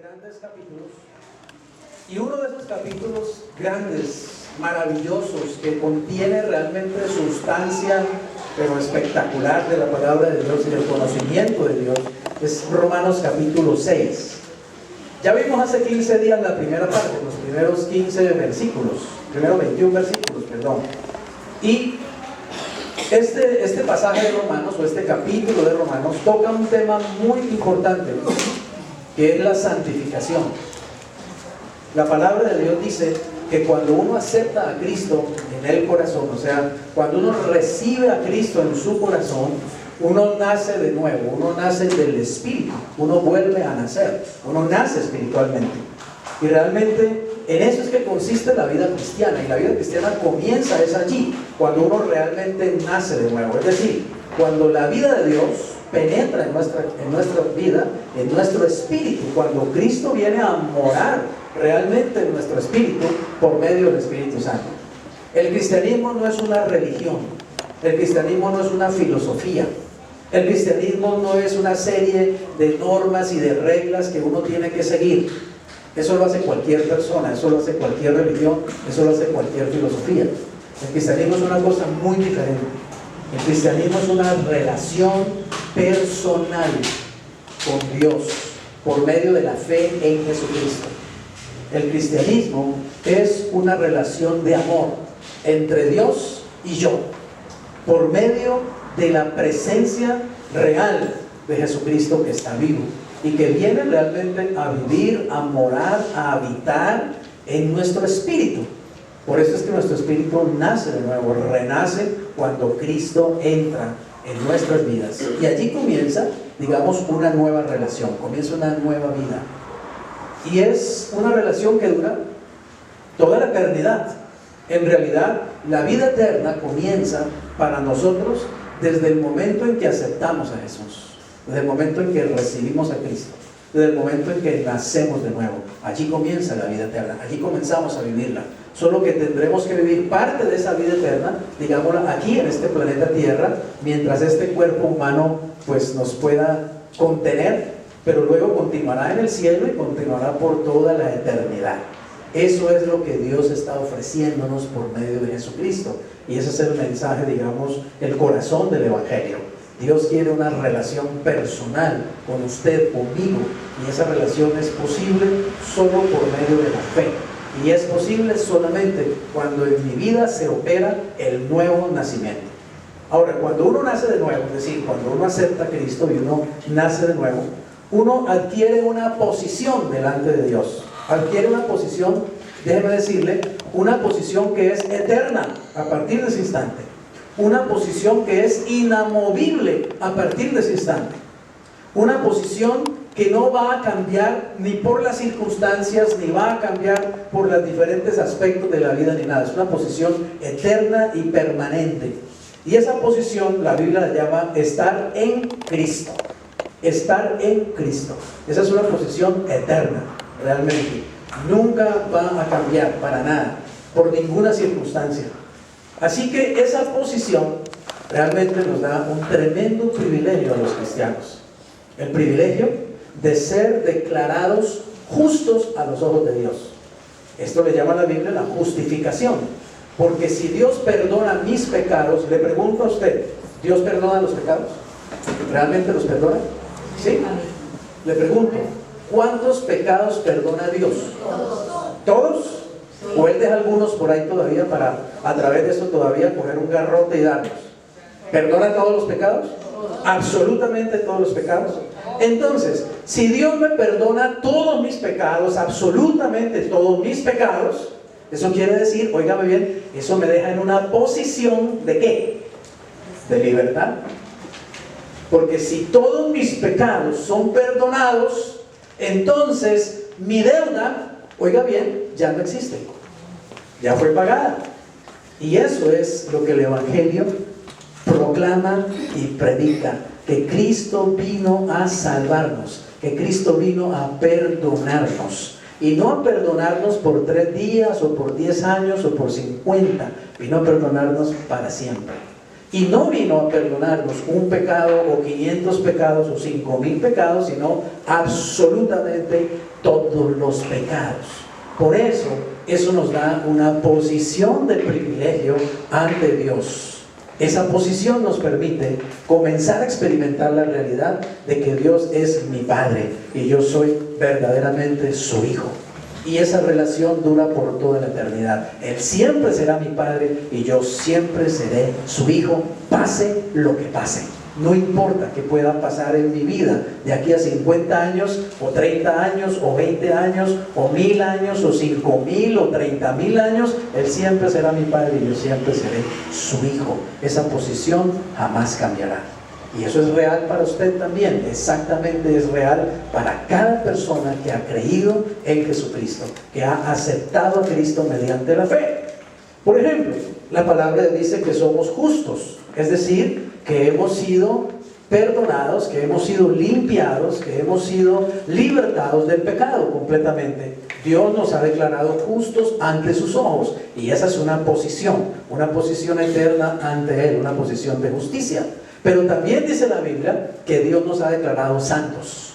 grandes capítulos, y uno de esos capítulos grandes, maravillosos, que contiene realmente sustancia, pero espectacular, de la palabra de Dios y del conocimiento de Dios, es Romanos capítulo 6. Ya vimos hace 15 días la primera parte, los primeros 15 versículos, primero 21 versículos, perdón. Y este pasaje de Romanos, o este capítulo de Romanos, toca un tema muy importante, que es la santificación. La palabra de Dios dice que cuando uno acepta a Cristo en el corazón, o sea, cuando uno recibe a Cristo en su corazón, uno nace de nuevo, uno nace del Espíritu, uno vuelve a nacer, uno nace espiritualmente. Y realmente en eso es que consiste la vida cristiana, y la vida cristiana comienza es allí, cuando uno realmente nace de nuevo. Es decir, cuando la vida de Dios penetra en nuestra vida, en nuestro espíritu, cuando Cristo viene a morar realmente en nuestro espíritu por medio del Espíritu Santo. El cristianismo no es una religión, el cristianismo no es una filosofía, el cristianismo no es una serie de normas y de reglas que uno tiene que seguir. Eso lo hace cualquier persona, eso lo hace cualquier religión, eso lo hace cualquier filosofía. El cristianismo es una cosa muy diferente. El cristianismo es una relación personal con Dios por medio de la fe en Jesucristo. El cristianismo es una relación de amor entre Dios y yo, por medio de la presencia real de Jesucristo que está vivo y que viene realmente a vivir, a morar, a habitar en nuestro espíritu. Por eso es que nuestro espíritu nace de nuevo, renace cuando Cristo entra en nuestras vidas. Y allí comienza, digamos, una nueva relación, comienza una nueva vida. Y es una relación que dura toda la eternidad. En realidad, la vida eterna comienza para nosotros desde el momento en que aceptamos a Jesús, desde el momento en que recibimos a Cristo, desde el momento en que nacemos de nuevo. Allí comienza la vida eterna, allí comenzamos a vivirla. Solo que tendremos que vivir parte de esa vida eterna, digámoslo, aquí en este planeta Tierra, mientras este cuerpo humano pues nos pueda contener, pero luego continuará en el cielo y continuará por toda la eternidad. Eso es lo que Dios está ofreciéndonos por medio de Jesucristo, y ese es el mensaje, digamos, el corazón del Evangelio. Dios quiere una relación personal con usted, conmigo, y esa relación es posible solo por medio de la fe, y es posible solamente cuando en mi vida se opera el nuevo nacimiento. Ahora, cuando uno nace de nuevo, es decir, cuando uno acepta a Cristo y uno nace de nuevo, uno adquiere una posición delante de Dios, adquiere una posición, déjeme decirle, una posición que es eterna a partir de ese instante, una posición que es inamovible a partir de ese instante, una posición que no va a cambiar ni por las circunstancias, ni va a cambiar por los diferentes aspectos de la vida ni nada. Es una posición eterna y permanente, y esa posición la Biblia la llama estar en Cristo. Estar en Cristo, esa es una posición eterna, realmente nunca va a cambiar para nada, por ninguna circunstancia. Así que esa posición realmente nos da un tremendo privilegio a los cristianos, el privilegio de ser declarados justos a los ojos de Dios. Esto le llama la Biblia la justificación, porque si Dios perdona mis pecados, le pregunto a usted, ¿Dios perdona los pecados? ¿Realmente los perdona? ¿Sí? Le pregunto, ¿cuántos pecados perdona Dios? ¿Todos? ¿O Él deja algunos por ahí todavía para, a través de eso todavía, coger un garrote y darnos? ¿Perdona todos los pecados? Absolutamente todos los pecados. Entonces, si Dios me perdona todos mis pecados, absolutamente todos mis pecados, eso quiere decir, óigame bien, eso me deja en una posición ¿de qué? De libertad. Porque si todos mis pecados son perdonados, entonces mi deuda, oiga bien, ya no existe, ya fue pagada. Y eso es lo que el Evangelio proclama y predica, que Cristo vino a salvarnos, que Cristo vino a perdonarnos, y no a perdonarnos por 3 días o por 10 años o por 50, vino a perdonarnos para siempre. Y no vino a perdonarnos un pecado o 500 pecados o 5000 pecados, sino absolutamente todos los pecados. Por eso nos da una posición de privilegio ante Dios. Esa posición nos permite comenzar a experimentar la realidad de que Dios es mi Padre y yo soy verdaderamente su Hijo. Y esa relación dura por toda la eternidad. Él siempre será mi Padre y yo siempre seré su Hijo, pase lo que pase. No importa que pueda pasar en mi vida de aquí a 50 años, o 30 años, o 20 años, o 1000 años, o 5000, o 30,000 años, Él siempre será mi Padre y yo siempre seré su Hijo. Esa posición jamás cambiará. Y eso es real para usted también, exactamente es real para cada persona que ha creído en Jesucristo, que ha aceptado a Cristo mediante la fe. Por ejemplo, la palabra dice que somos justos, es decir, que hemos sido perdonados, que hemos sido limpiados, que hemos sido libertados del pecado completamente. Dios nos ha declarado justos ante sus ojos, y esa es una posición eterna ante Él, una posición de justicia. Pero también dice la Biblia que Dios nos ha declarado santos.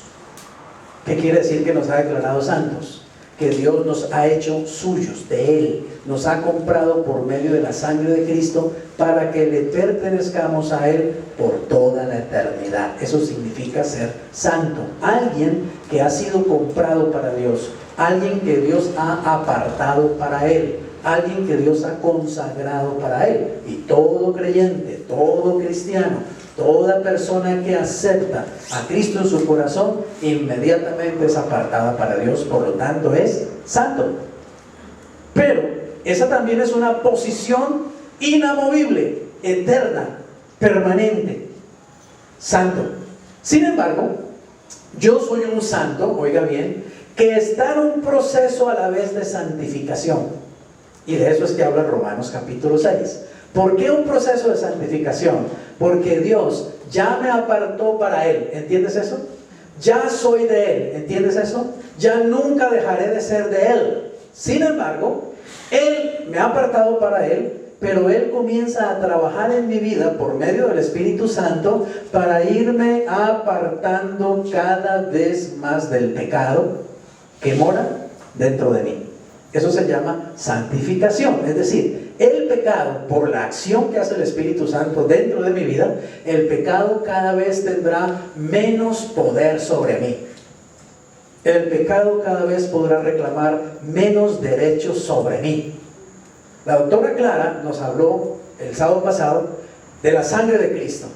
¿Qué quiere decir que nos ha declarado santos? Que Dios nos ha hecho suyos, de Él. Nos ha comprado por medio de la sangre de Cristo para que le pertenezcamos a Él por toda la eternidad. Eso significa ser santo. Alguien que ha sido comprado para Dios. Alguien que Dios ha apartado para Él. Alguien que Dios ha consagrado para Él. Y todo creyente, todo cristiano, toda persona que acepta a Cristo en su corazón, inmediatamente es apartada para Dios, por lo tanto es santo. Pero esa también es una posición inamovible, eterna, permanente, santo. Sin embargo, yo soy un santo, oiga bien, que está en un proceso a la vez de santificación. Y de eso es que habla Romanos capítulo 6. ¿Por qué un proceso de santificación? Porque Dios ya me apartó para Él. ¿Entiendes eso? Ya soy de Él. ¿Entiendes eso? Ya nunca dejaré de ser de Él. Sin embargo, Él me ha apartado para Él, pero Él comienza a trabajar en mi vida por medio del Espíritu Santo para irme apartando cada vez más del pecado que mora dentro de mí. Eso se llama santificación, es decir, el pecado, por la acción que hace el Espíritu Santo dentro de mi vida, el pecado cada vez tendrá menos poder sobre mí. El pecado cada vez podrá reclamar menos derechos sobre mí. La doctora Clara nos habló el sábado pasado de la sangre de Cristo.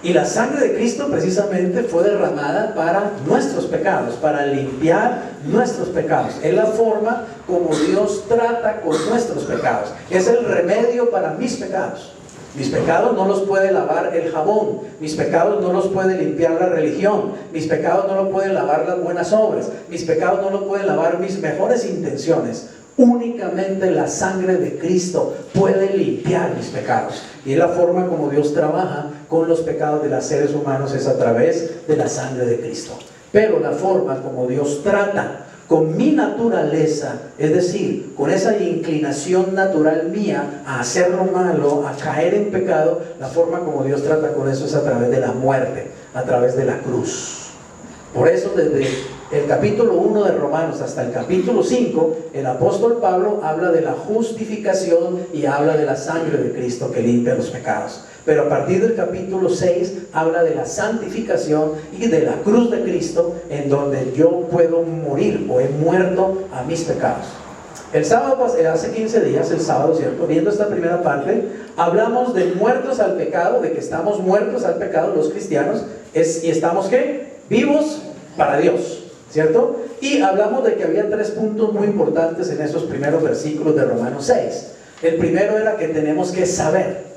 Y la sangre de Cristo precisamente fue derramada para nuestros pecados, para limpiar nuestros pecados. Es la forma como Dios trata con nuestros pecados. Es el remedio para mis pecados. Mis pecados no los puede lavar el jabón. Mis pecados no los puede limpiar la religión. Mis pecados no los pueden lavar las buenas obras. Mis pecados no los pueden lavar mis mejores intenciones. Únicamente la sangre de Cristo puede limpiar mis pecados. Y la forma como Dios trabaja con los pecados de los seres humanos es a través de la sangre de Cristo. Pero la forma como Dios trata con mi naturaleza, es decir, con esa inclinación natural mía a hacer lo malo, a caer en pecado, la forma como Dios trata con eso es a través de la muerte, a través de la cruz. Por eso desde el capítulo 1 de Romanos hasta el capítulo 5, el apóstol Pablo habla de la justificación y habla de la sangre de Cristo que limpia los pecados. Pero a partir del capítulo 6 habla de la santificación y de la cruz de Cristo, en donde yo puedo morir o he muerto a mis pecados. El sábado, hace 15 días, el sábado, ¿cierto? Viendo esta primera parte, hablamos de muertos al pecado, de que estamos muertos al pecado los cristianos, y estamos ¿qué? Vivos para Dios, ¿cierto? Y hablamos de que había 3 puntos muy importantes en esos primeros versículos de Romanos 6. El primero era que tenemos que saber.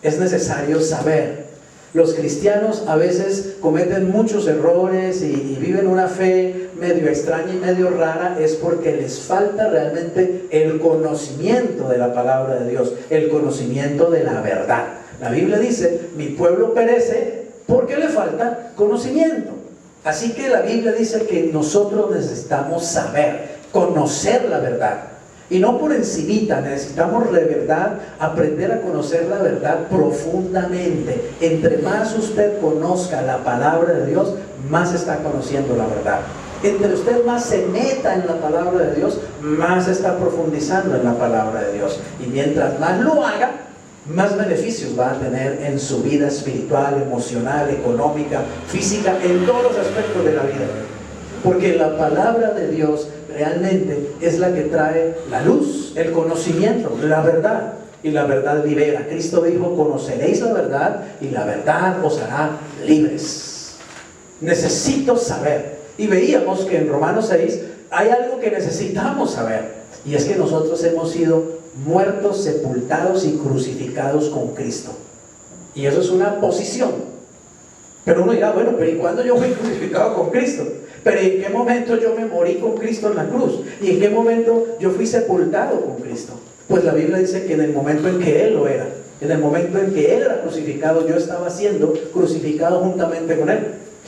Es necesario saber. Los cristianos a veces cometen muchos errores y viven una fe medio extraña y medio rara. Es porque les falta realmente el conocimiento de la palabra de Dios, el conocimiento de la verdad. La Biblia dice, mi pueblo perece porque le falta conocimiento. Así que la Biblia dice que nosotros necesitamos saber, conocer la verdad. Y no por encimita, necesitamos de verdad aprender a conocer la verdad profundamente. Entre más usted conozca la palabra de Dios, más está conociendo la verdad. Entre usted más se meta en la palabra de Dios, más está profundizando en la palabra de Dios. Y mientras más lo haga, más beneficios va a tener en su vida espiritual, emocional, económica, física, en todos los aspectos de la vida. Porque la palabra de Dios realmente es la que trae la luz, el conocimiento, la verdad. Y la verdad libera. Cristo dijo: conoceréis la verdad y la verdad os hará libres. Necesito saber. Y veíamos que en Romanos 6 hay algo que necesitamos saber. Y es que nosotros hemos sido muertos, sepultados y crucificados con Cristo. Y eso es una posición. Pero uno dirá: bueno, pero ¿y cuándo yo fui crucificado con Cristo? Pero ¿en qué momento yo me morí con Cristo en la cruz? ¿Y en qué momento yo fui sepultado con Cristo? Pues la Biblia dice que en el momento en que Él lo era, en el momento en que Él era crucificado, yo estaba siendo crucificado juntamente con Él.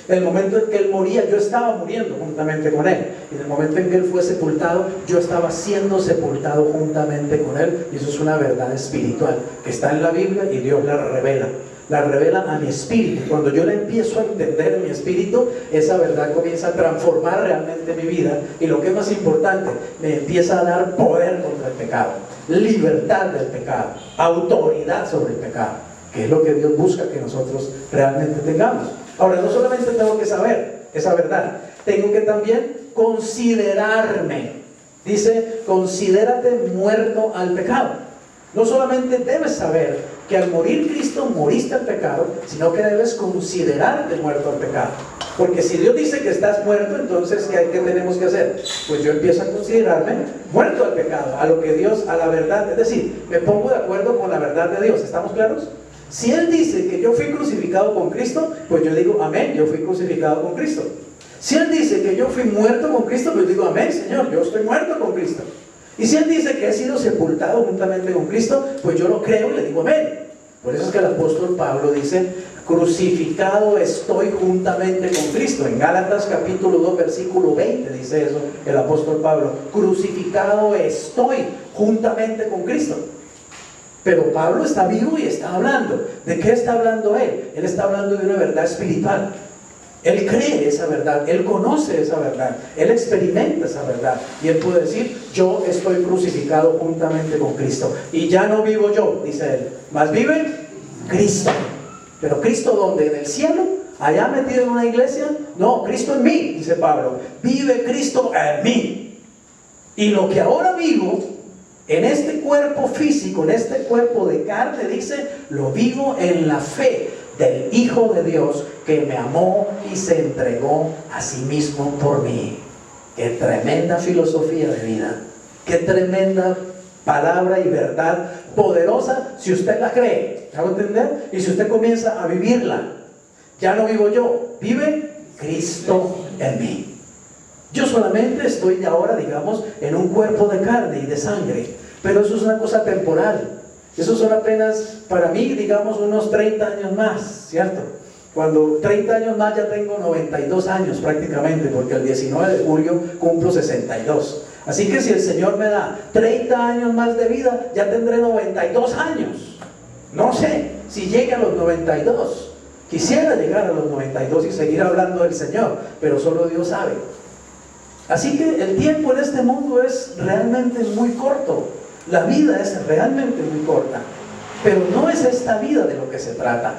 En el momento en que Él moría, yo estaba muriendo juntamente con Él. Y en el momento en que Él fue sepultado, yo estaba siendo sepultado juntamente con Él. Y eso es una verdad espiritual que está en la Biblia y Dios la revela. La revela a mi espíritu. Cuando yo la empiezo a entender en mi espíritu, esa verdad comienza a transformar realmente mi vida. Y lo que es más importante, me empieza a dar poder contra el pecado, libertad del pecado, autoridad sobre el pecado, que es lo que Dios busca que nosotros realmente tengamos. Ahora, no solamente tengo que saber esa verdad, tengo que también considerarme. Dice: considérate muerto al pecado. No solamente debes saber que al morir Cristo moriste al pecado, sino que debes considerarte muerto al pecado. Porque si Dios dice que estás muerto, entonces ¿qué tenemos que hacer? Pues yo empiezo a considerarme muerto al pecado, a lo que Dios, a la verdad. Es decir, me pongo de acuerdo con la verdad de Dios. ¿Estamos claros? Si Él dice que yo fui crucificado con Cristo, pues yo digo: amén, yo fui crucificado con Cristo. Si Él dice que yo fui muerto con Cristo, pues digo: amén, Señor, yo estoy muerto con Cristo. Y si Él dice que he sido sepultado juntamente con Cristo, pues yo lo creo y le digo amén. Por eso es que el apóstol Pablo dice: crucificado estoy juntamente con Cristo. En Gálatas capítulo 2 versículo 20 dice eso el apóstol Pablo: crucificado estoy juntamente con Cristo. Pero Pablo está vivo y está hablando. ¿De qué está hablando él? Él está hablando de una verdad espiritual. Él cree esa verdad, él conoce esa verdad, él experimenta esa verdad. Y él puede decir: yo estoy crucificado juntamente con Cristo. Y ya no vivo yo, dice él, más vive Cristo. ¿Pero Cristo dónde? ¿En el cielo? ¿Allá metido en una iglesia? No, Cristo en mí, dice Pablo. Vive Cristo en mí. Y lo que ahora vivo en este cuerpo físico, en este cuerpo de carne, dice, lo vivo en la fe del Hijo de Dios que me amó y se entregó a sí mismo por mí. Qué tremenda filosofía de vida, qué tremenda palabra y verdad poderosa si usted la cree, ¿me hago entender? Y si usted comienza a vivirla. Ya no vivo yo, vive Cristo en mí. Yo solamente estoy ahora, digamos, en un cuerpo de carne y de sangre, pero eso es una cosa temporal. Eso son apenas, para mí, digamos, unos 30 años más, ¿cierto? Cuando 30 años más ya tengo 92 años prácticamente, porque el 19 de julio cumplo 62. Así que si el Señor me da 30 años más de vida, ya tendré 92 años. No sé si llegue a los 92. Quisiera llegar a los 92 y seguir hablando del Señor, pero solo Dios sabe. Así que el tiempo en este mundo es realmente muy corto. La vida es realmente muy corta. Pero no es esta vida de lo que se trata.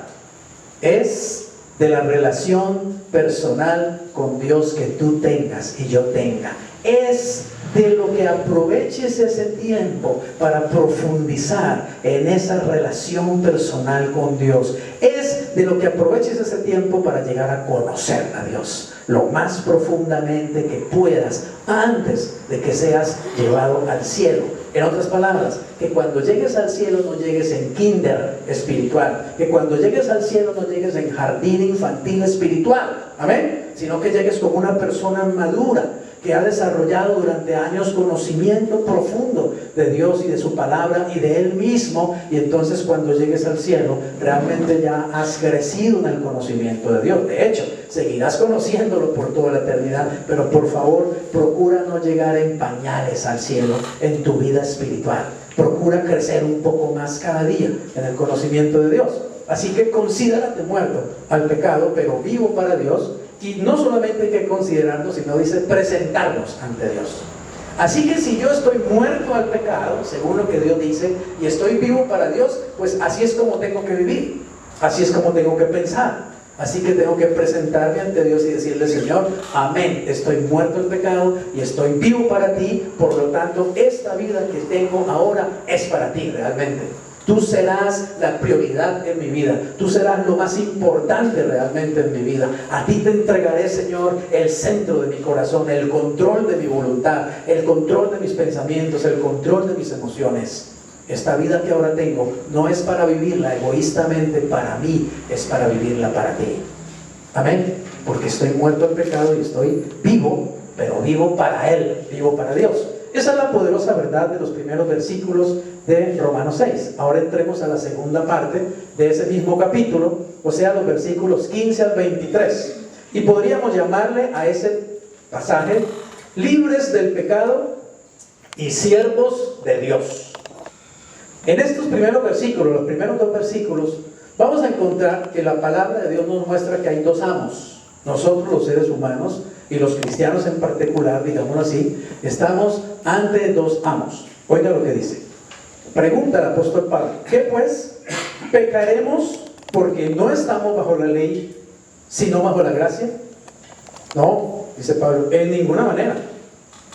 Es de la relación personal con Dios que tú tengas y yo tenga. Es de lo que aproveches ese tiempo para profundizar en esa relación personal con Dios. Es de lo que aproveches ese tiempo para llegar a conocer a Dios lo más profundamente que puedas antes de que seas llevado al cielo. En otras palabras, que cuando llegues al cielo no llegues en kinder espiritual, que cuando llegues al cielo no llegues en jardín infantil espiritual, amén, sino que llegues como una persona madura que ha desarrollado durante años conocimiento profundo de Dios y de su palabra y de Él mismo, y entonces cuando llegues al cielo realmente ya has crecido en el conocimiento de Dios. De hecho, seguirás conociéndolo por toda la eternidad, pero por favor procura no llegar en pañales al cielo en tu vida espiritual. Procura crecer un poco más cada día en el conocimiento de Dios. Así que considérate muerto al pecado, pero vivo para Dios. Y no solamente hay que considerarlo, sino dice presentarnos ante Dios. Así que si yo estoy muerto al pecado, según lo que Dios dice, y estoy vivo para Dios, pues así es como tengo que vivir, así es como tengo que pensar. Así que tengo que presentarme ante Dios y decirle: Señor, amén, estoy muerto al pecado y estoy vivo para ti. Por lo tanto, esta vida que tengo ahora es para ti realmente. Tú serás la prioridad en mi vida. Tú serás lo más importante realmente en mi vida. A ti te entregaré, Señor, el centro de mi corazón, el control de mi voluntad, el control de mis pensamientos, el control de mis emociones. Esta vida que ahora tengo no es para vivirla egoístamente para mí, es para vivirla para ti. Amén. Porque estoy muerto al pecado y estoy vivo, pero vivo para Él, vivo para Dios. Esa es la poderosa verdad de los primeros versículos de Romanos 6. Ahora entremos a la segunda parte de ese mismo capítulo, o sea, los versículos 15 al 23. Y podríamos llamarle a ese pasaje: libres del pecado y siervos de Dios. En estos primeros versículos, los primeros dos versículos, vamos a encontrar que la palabra de Dios nos muestra que hay dos amos. Nosotros, los seres humanos, y los cristianos en particular, digámoslo así, estamos ante dos amos. Oiga lo que dice. Pregunta el apóstol Pablo: ¿qué pues? ¿Pecaremos porque no estamos bajo la ley, sino bajo la gracia? No, dice Pablo, en ninguna manera.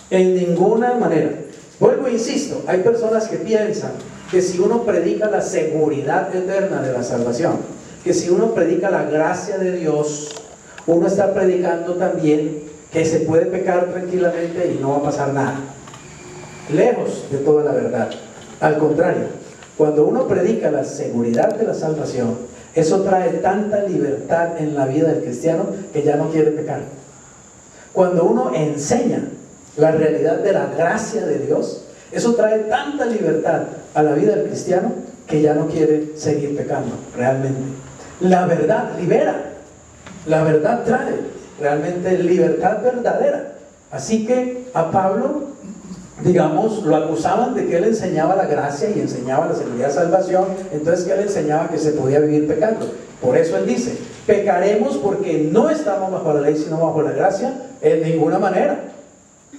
En ninguna manera. Vuelvo e insisto, hay personas que piensan que si uno predica la seguridad eterna de la salvación, que si uno predica la gracia de Dios, uno está predicando también que se puede pecar tranquilamente y no va a pasar nada. Lejos de toda la verdad. Al contrario, cuando uno predica la seguridad de la salvación, eso trae tanta libertad en la vida del cristiano que ya no quiere pecar. Cuando uno enseña la realidad de la gracia de Dios, eso trae tanta libertad a la vida del cristiano que ya no quiere seguir pecando realmente. La verdad libera, la verdad trae realmente libertad verdadera. Así que a Pablo, digamos, lo acusaban de que él enseñaba la gracia y enseñaba la seguridad de salvación, entonces que él enseñaba que se podía vivir pecando. Por eso él dice: pecaremos porque no estamos bajo la ley sino bajo la gracia. En ninguna manera.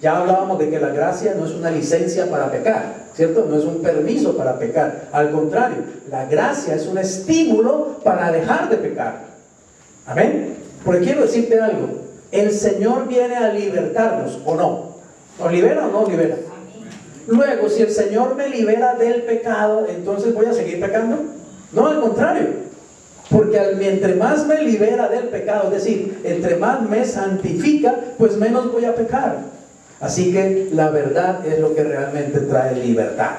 Ya hablábamos de que la gracia no es una licencia para pecar, ¿cierto? No es un permiso para pecar. Al contrario, la gracia es un estímulo para dejar de pecar. Amén. Porque quiero decirte algo: el Señor viene a libertarnos, ¿o no? ¿Nos libera o no libera? Luego, si el Señor me libera del pecado, ¿entonces voy a seguir pecando? No, al contrario. Porque entre más me libera del pecado, es decir, entre más me santifica, pues menos voy a pecar. Así que la verdad es lo que realmente trae libertad.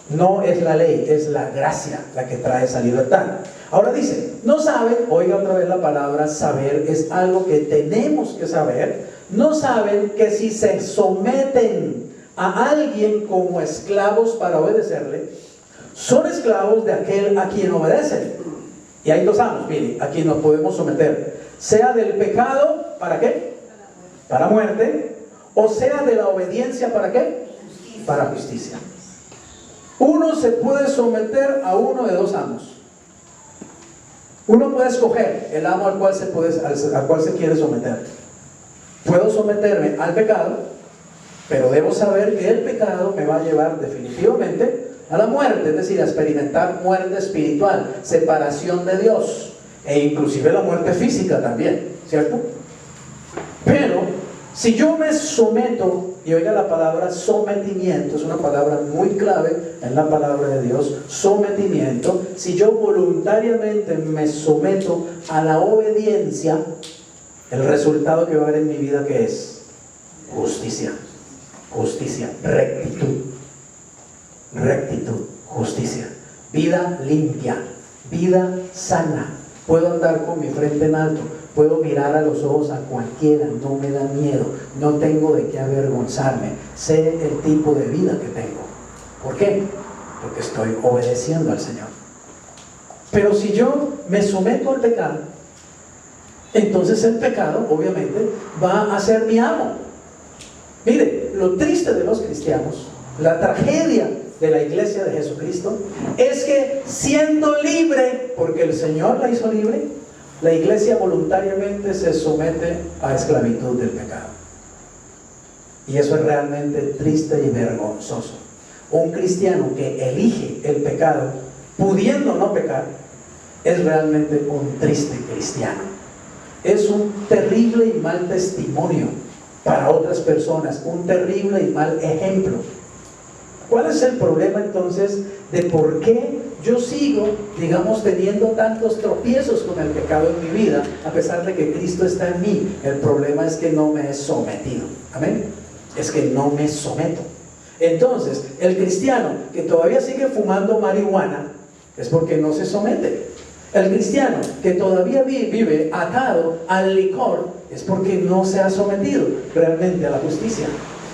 No es la ley, es la gracia la que trae esa libertad. Ahora dice: no saben, oiga otra vez la palabra saber, es algo que tenemos que saber. No saben que si se someten a alguien como esclavos para obedecerle, son esclavos de aquel a quien obedecen. Y hay dos amos, miren, a quien nos podemos someter. Sea del pecado, ¿para qué? Para muerte. O sea de la obediencia, ¿para qué? Para justicia. Uno se puede someter a uno de dos amos. Uno puede escoger el amo al cual se quiere someter. Puedo someterme al pecado, pero debo saber que el pecado me va a llevar definitivamente a la muerte, es decir, a experimentar muerte espiritual, separación de Dios, e inclusive la muerte física también, ¿cierto? Pero si yo me someto, y oiga la palabra sometimiento, es una palabra muy clave en la palabra de Dios, sometimiento. Si yo voluntariamente me someto a la obediencia, el resultado que va a haber en mi vida, ¿qué es? Justicia, justicia, rectitud, justicia, vida limpia, vida sana. Puedo andar con mi frente en alto, puedo mirar a los ojos a cualquiera, no me da miedo, no tengo de qué avergonzarme, sé el tipo de vida que tengo. ¿Por qué? Porque estoy obedeciendo al Señor. Pero si yo me someto al pecado, entonces el pecado obviamente va a ser mi amo. Mire, lo triste de los cristianos, la tragedia de la iglesia de Jesucristo es que siendo libre, porque el Señor la hizo libre, la iglesia voluntariamente se somete a esclavitud del pecado. Y eso es realmente triste y vergonzoso. Un cristiano que elige el pecado, pudiendo no pecar, es realmente un triste cristiano. Es un terrible y mal testimonio para otras personas, un terrible y mal ejemplo. ¿Cuál es el problema entonces de por qué yo sigo, digamos, teniendo tantos tropiezos con el pecado en mi vida, a pesar de que Cristo está en mí? El problema es que no me he sometido. Amén. Es que no me someto. Entonces, el cristiano que todavía sigue fumando marihuana es porque no se somete. El cristiano que todavía vive atado al licor es porque no se ha sometido realmente a la justicia.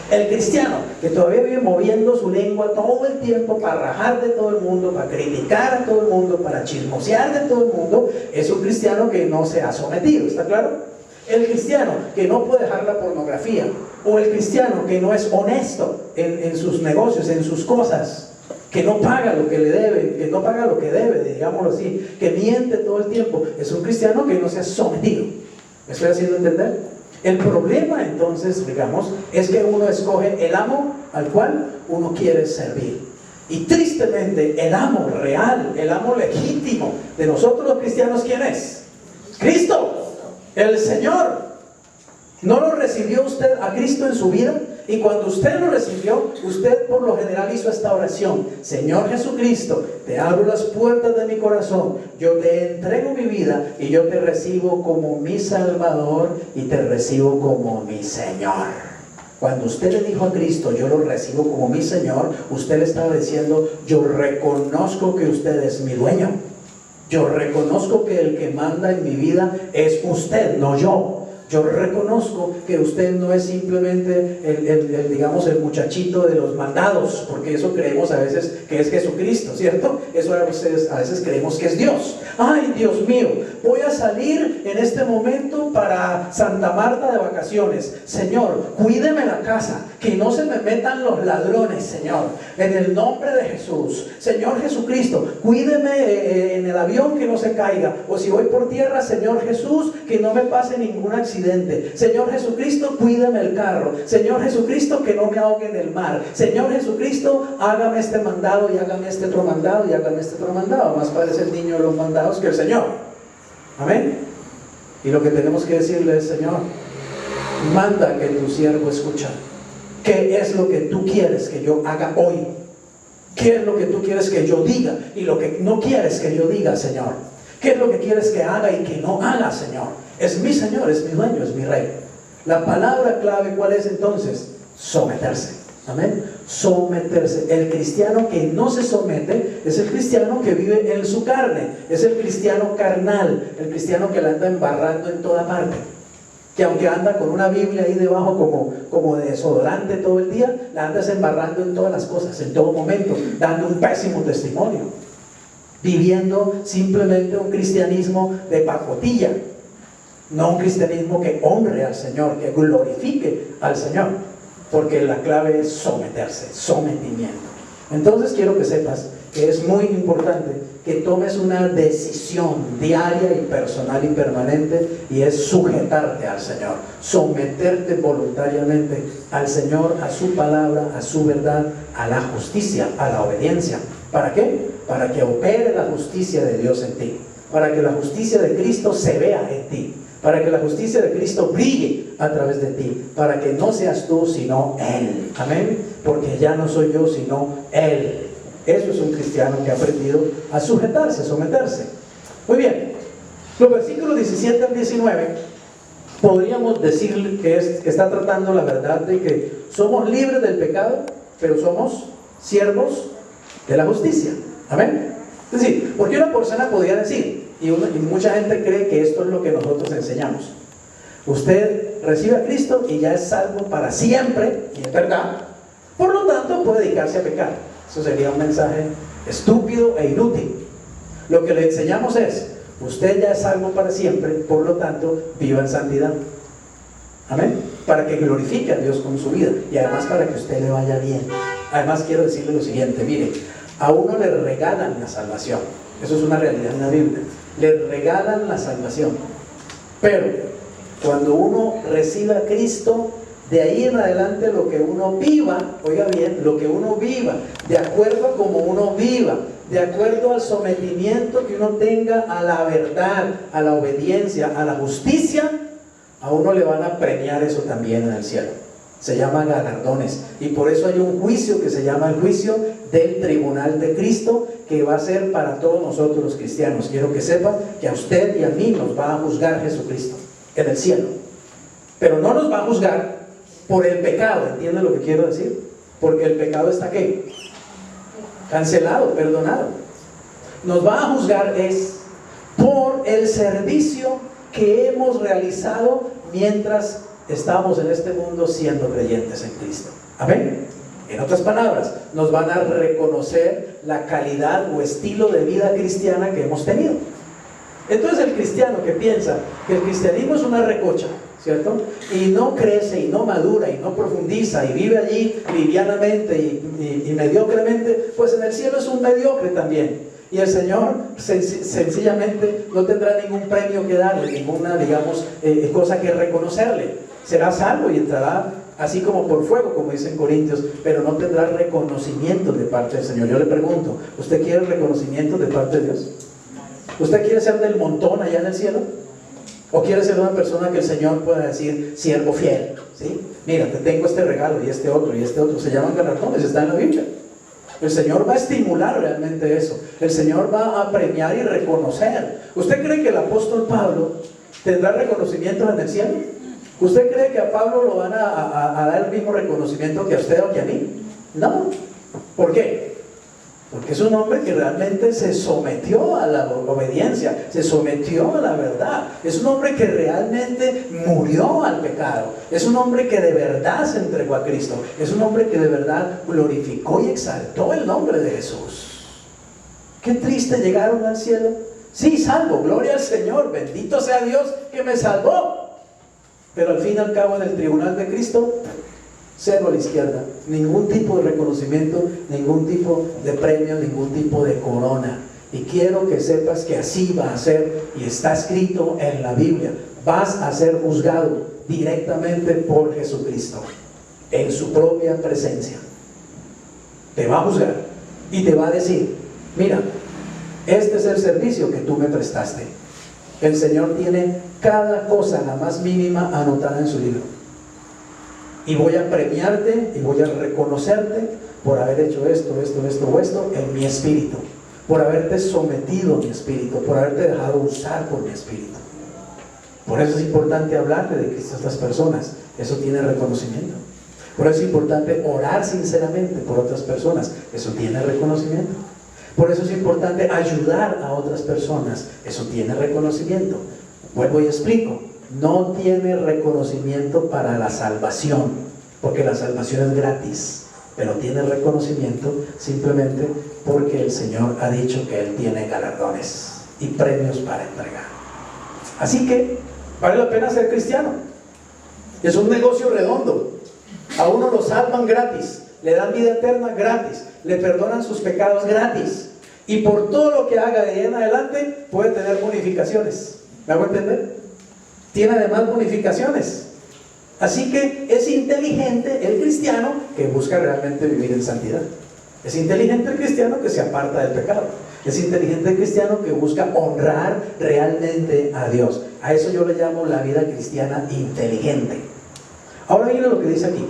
El cristiano que todavía vive moviendo su lengua todo el tiempo para rajar de todo el mundo, para criticar a todo el mundo, para chismosear de todo el mundo, es un cristiano que no se ha sometido. ¿Está claro? El cristiano que no puede dejar la pornografía, o el cristiano que no es honesto en sus negocios, en sus cosas, que no paga lo que le debe, que no paga lo que debe, digámoslo así, que miente todo el tiempo, es un cristiano que no se ha sometido. ¿Me estoy haciendo entender? El problema entonces, digamos, es que uno escoge el amo al cual uno quiere servir. Y tristemente, el amo real, el amo legítimo de nosotros los cristianos, ¿quién es? Cristo, el Señor. ¿No lo recibió usted a Cristo en su vida? Y cuando usted lo recibió, usted por lo general hizo esta oración: Señor Jesucristo, te abro las puertas de mi corazón, yo te entrego mi vida y yo te recibo como mi Salvador y te recibo como mi Señor. Cuando usted le dijo a Cristo, yo lo recibo como mi Señor, usted le estaba diciendo: yo reconozco que usted es mi dueño. Yo reconozco que el que manda en mi vida es usted, no yo. Yo reconozco que usted no es simplemente digamos, el muchachito de los mandados, porque eso creemos a veces que es Jesucristo, ¿cierto? Eso a veces creemos que es Dios. Ay, Dios mío, voy a salir en este momento para Santa Marta de vacaciones. Señor, cuídeme la casa, que no se me metan los ladrones, Señor, en el nombre de Jesús. Señor Jesucristo, cuídeme en el avión, que no se caiga, o si voy por tierra, Señor Jesús, que no me pase ningún accidente. Señor Jesucristo, cuídame el carro. Señor Jesucristo, que no me ahogue en el mar. Señor Jesucristo, hágame este mandado y hágame este otro mandado y hágame este otro mandado. Más parece el niño de los mandados que el Señor. Amén. Y lo que tenemos que decirle es: Señor, manda que tu siervo escucha. ¿Qué es lo que tú quieres que yo haga hoy? ¿Qué es lo que tú quieres que yo diga y lo que no quieres que yo diga, Señor? ¿Qué es lo que quieres que haga y que no haga, Señor? Es mi Señor, es mi dueño, es mi Rey. La palabra clave, ¿cuál es entonces? Someterse. Amén. Someterse. El cristiano que no se somete es el cristiano que vive en su carne. Es el cristiano carnal, el cristiano que la anda embarrando en toda parte. Que aunque anda con una Biblia ahí debajo como de desodorante todo el día, la andas embarrando en todas las cosas, en todo momento, dando un pésimo testimonio. Viviendo simplemente un cristianismo de pacotilla. No un cristianismo que honre al Señor, que glorifique al Señor, porque la clave es someterse, sometimiento. Entonces quiero que sepas que es muy importante que tomes una decisión diaria y personal y permanente, y es sujetarte al Señor, someterte voluntariamente al Señor, a su palabra, a su verdad, a la justicia, a la obediencia. ¿Para qué? Para que opere la justicia de Dios en ti, para que la justicia de Cristo se vea en ti, para que la justicia de Cristo brille a través de ti, para que no seas tú sino Él. Amén. Porque ya no soy yo sino Él. Eso es un cristiano que ha aprendido a sujetarse, a someterse. Muy bien, los versículos 17 al 19 podríamos decir que está tratando la verdad de que somos libres del pecado, pero somos siervos de la justicia. Amén. Es decir, porque una persona podría decir, y mucha gente cree que esto es lo que nosotros enseñamos: usted recibe a Cristo y ya es salvo para siempre, y es verdad, por lo tanto puede dedicarse a pecar. Eso sería un mensaje estúpido e inútil. Lo que le enseñamos es: usted ya es salvo para siempre, por lo tanto viva en santidad. Amén. Para que glorifique a Dios con su vida, y además para que usted le vaya bien. Además quiero decirle lo siguiente, mire, a uno le regalan la salvación, eso es una realidad en la Biblia, le regalan la salvación, pero cuando uno reciba a Cristo, de ahí en adelante lo que uno viva, oiga bien, lo que uno viva, de acuerdo a como uno viva, de acuerdo al sometimiento que uno tenga a la verdad, a la obediencia, a la justicia, a uno le van a premiar eso también en el cielo. Se llaman galardones, y por eso hay un juicio que se llama el juicio del tribunal de Cristo, que va a ser para todos nosotros los cristianos. Quiero que sepan que a usted y a mí nos va a juzgar Jesucristo en el cielo, pero no nos va a juzgar por el pecado. ¿Entiende lo que quiero decir? Porque el pecado está ¿qué? Cancelado, perdonado. Nos va a juzgar es por el servicio que hemos realizado mientras estamos en este mundo siendo creyentes en Cristo. Amén. En otras palabras, nos van a reconocer la calidad o estilo de vida cristiana que hemos tenido. Entonces el cristiano que piensa que el cristianismo es una recocha, ¿cierto? Y no crece y no madura y no profundiza y vive allí livianamente y mediocremente, pues en el cielo es un mediocre también. Y el Señor sencillamente no tendrá ningún premio que darle, ninguna, digamos, cosa que reconocerle. Será salvo y entrará así como por fuego, como dicen Corintios, pero no tendrá reconocimiento de parte del Señor. Yo le pregunto, ¿usted quiere reconocimiento de parte de Dios? ¿Usted quiere ser del montón allá en el cielo? ¿O quiere ser una persona que el Señor pueda decir, siervo fiel? ¿Sí? Mira, te tengo este regalo y este otro y este otro. Se llaman galardones, está en la Biblia. El Señor va a estimular realmente eso. El Señor va a premiar y reconocer. ¿Usted cree que el apóstol Pablo tendrá reconocimiento en el cielo? ¿Usted cree que a Pablo lo van a dar el mismo reconocimiento que a usted o que a mí? No. ¿Por qué? Porque es un hombre que realmente se sometió a la obediencia, se sometió a la verdad. Es un hombre que realmente murió al pecado. Es un hombre que de verdad se entregó a Cristo. Es un hombre que de verdad glorificó y exaltó el nombre de Jesús. Qué triste llegaron al cielo. Sí, salvo, gloria al Señor, bendito sea Dios que me salvó. Pero al fin y al cabo en el tribunal de Cristo, cero a la izquierda, ningún tipo de reconocimiento, ningún tipo de premio, ningún tipo de corona. Y quiero que sepas que así va a ser, y está escrito en la Biblia. Vas a ser juzgado directamente por Jesucristo, en su propia presencia. Te va a juzgar y te va a decir, mira, este es el servicio que tú me prestaste. El Señor tiene cada cosa, la más mínima, anotada en su libro. Y voy a premiarte y voy a reconocerte por haber hecho esto o esto en mi espíritu, por haberte sometido a mi espíritu, por haberte dejado usar por mi espíritu. Por eso es importante hablarle de Cristo a estas personas. Eso tiene reconocimiento. Por eso es importante orar sinceramente por otras personas. Eso tiene reconocimiento. Por eso es importante ayudar a otras personas. Eso tiene reconocimiento. Vuelvo y explico. No tiene reconocimiento para la salvación, porque la salvación es gratis, pero tiene reconocimiento simplemente porque el Señor ha dicho que Él tiene galardones y premios para entregar. Así que vale la pena ser cristiano. Es un negocio redondo. A uno lo salvan gratis, le dan vida eterna gratis, le perdonan sus pecados gratis, y por todo lo que haga de ahí en adelante puede tener bonificaciones. ¿Me hago entender? Tiene además bonificaciones. Así que es inteligente el cristiano que busca realmente vivir en santidad. Es inteligente el cristiano que se aparta del pecado. Es inteligente el cristiano que busca honrar realmente a Dios. A eso yo le llamo la vida cristiana inteligente. Ahora miren lo que dice aquí.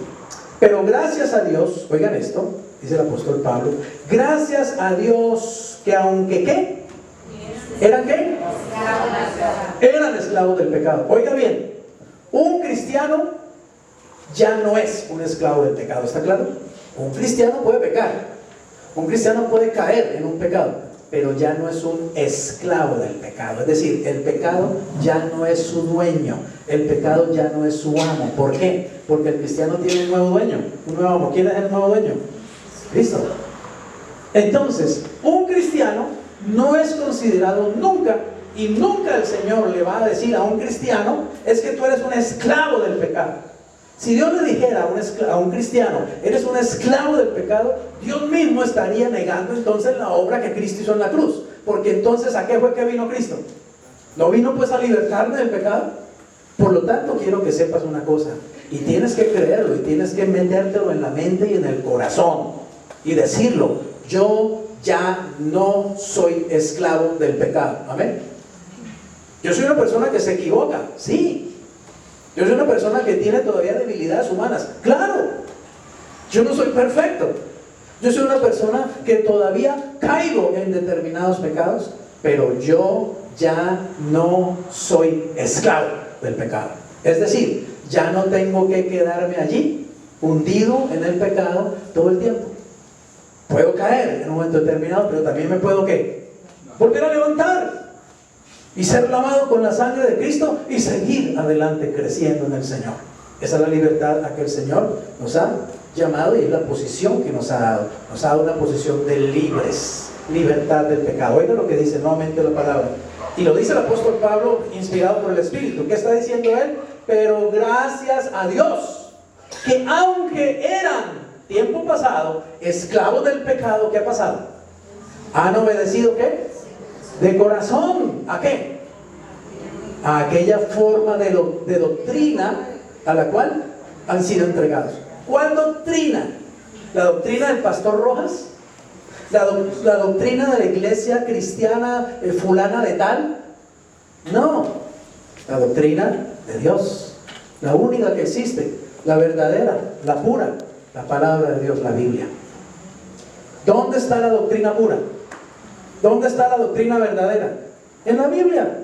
Pero gracias a Dios, oigan esto, dice el apóstol Pablo, gracias a Dios que aunque ¿qué? ¿Eran qué? Eran esclavos del pecado. Oiga bien, un cristiano ya no es un esclavo del pecado, ¿está claro? Un cristiano puede pecar, un cristiano puede caer en un pecado, pero ya no es un esclavo del pecado. Es decir, el pecado ya no es su dueño, el pecado ya no es su amo. ¿Por qué? Porque el cristiano tiene un nuevo dueño, un nuevo amo. ¿Quién es el nuevo dueño? Cristo. Entonces, un cristiano no es considerado nunca, y nunca el Señor le va a decir a un cristiano, es que tú eres un esclavo del pecado. Si Dios le dijera a un cristiano, eres un esclavo del pecado, Dios mismo estaría negando entonces la obra que Cristo hizo en la cruz. Porque entonces, ¿a qué fue que vino Cristo? ¿No vino pues a libertarme del pecado? Por lo tanto, quiero que sepas una cosa, y tienes que creerlo, y tienes que metértelo en la mente y en el corazón, y decirlo: yo ya no soy esclavo del pecado. Amén. Yo soy una persona que se equivoca, sí. Yo soy una persona que tiene todavía debilidades humanas, claro. Yo no soy perfecto. Yo soy una persona que todavía caigo en determinados pecados, pero yo ya no soy esclavo del pecado. Es decir, ya no tengo que quedarme allí, hundido en el pecado todo el tiempo. Puedo caer en un momento determinado, pero también me puedo, ¿qué? Volver a levantar y ser lavado con la sangre de Cristo y seguir adelante creciendo en el Señor. Esa es la libertad a que el Señor nos ha llamado, y es la posición que nos ha dado. Nos ha dado una posición de libres, libertad del pecado. Oiga lo que dice nuevamente la palabra, y lo dice el apóstol Pablo, inspirado por el Espíritu. ¿Qué está diciendo él? Pero gracias a Dios, que aunque eran tiempo pasado esclavos del pecado, ¿qué ha pasado? ¿Han obedecido qué? De corazón. ¿A qué? A aquella forma de doctrina a la cual han sido entregados. ¿Cuál doctrina? ¿La doctrina del pastor Rojas? ¿La doctrina de la iglesia cristiana fulana de tal? No, la doctrina de Dios, la única que existe, la verdadera, la pura, la palabra de Dios, la Biblia. ¿Dónde está la doctrina pura? ¿Dónde está la doctrina verdadera? En la Biblia.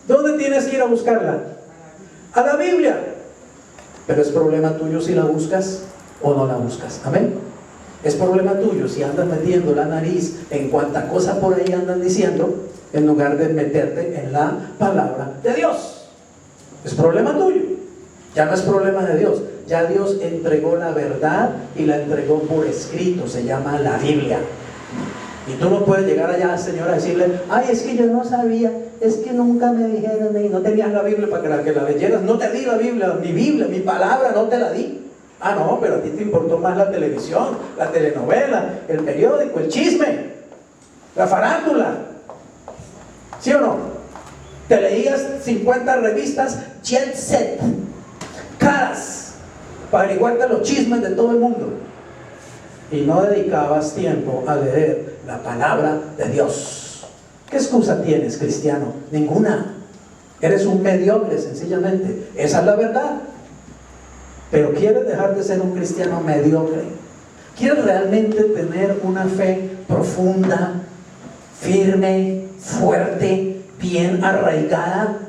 ¿Dónde tienes que ir a buscarla? A la Biblia. Pero es problema tuyo si la buscas o no la buscas. Amén. Es problema tuyo si andas metiendo la nariz en cuanta cosa por ahí andan diciendo, en lugar de meterte en la palabra de Dios. Es problema tuyo. Ya no es problema de Dios. Ya Dios entregó la verdad y la entregó por escrito. Se llama la Biblia. Y tú no puedes llegar allá, Señor, a decirle: ay, es que yo no sabía, es que nunca me dijeron, y no tenías la Biblia para que la leyeras. No te di la Biblia, mi palabra no te la di. Ah, no, pero a ti te importó más la televisión, la telenovela, el periódico, el chisme, la farándula. ¿Sí o no? Te leías 50 revistas Jet Set, caras, para averiguarte los chismes de todo el mundo, y no dedicabas tiempo a leer la palabra de Dios. ¿Qué excusa tienes, cristiano? Ninguna. Eres un mediocre, sencillamente. Esa es la verdad. Pero ¿quieres dejar de ser un cristiano mediocre? ¿Quieres realmente tener una fe profunda, firme, fuerte, bien arraigada?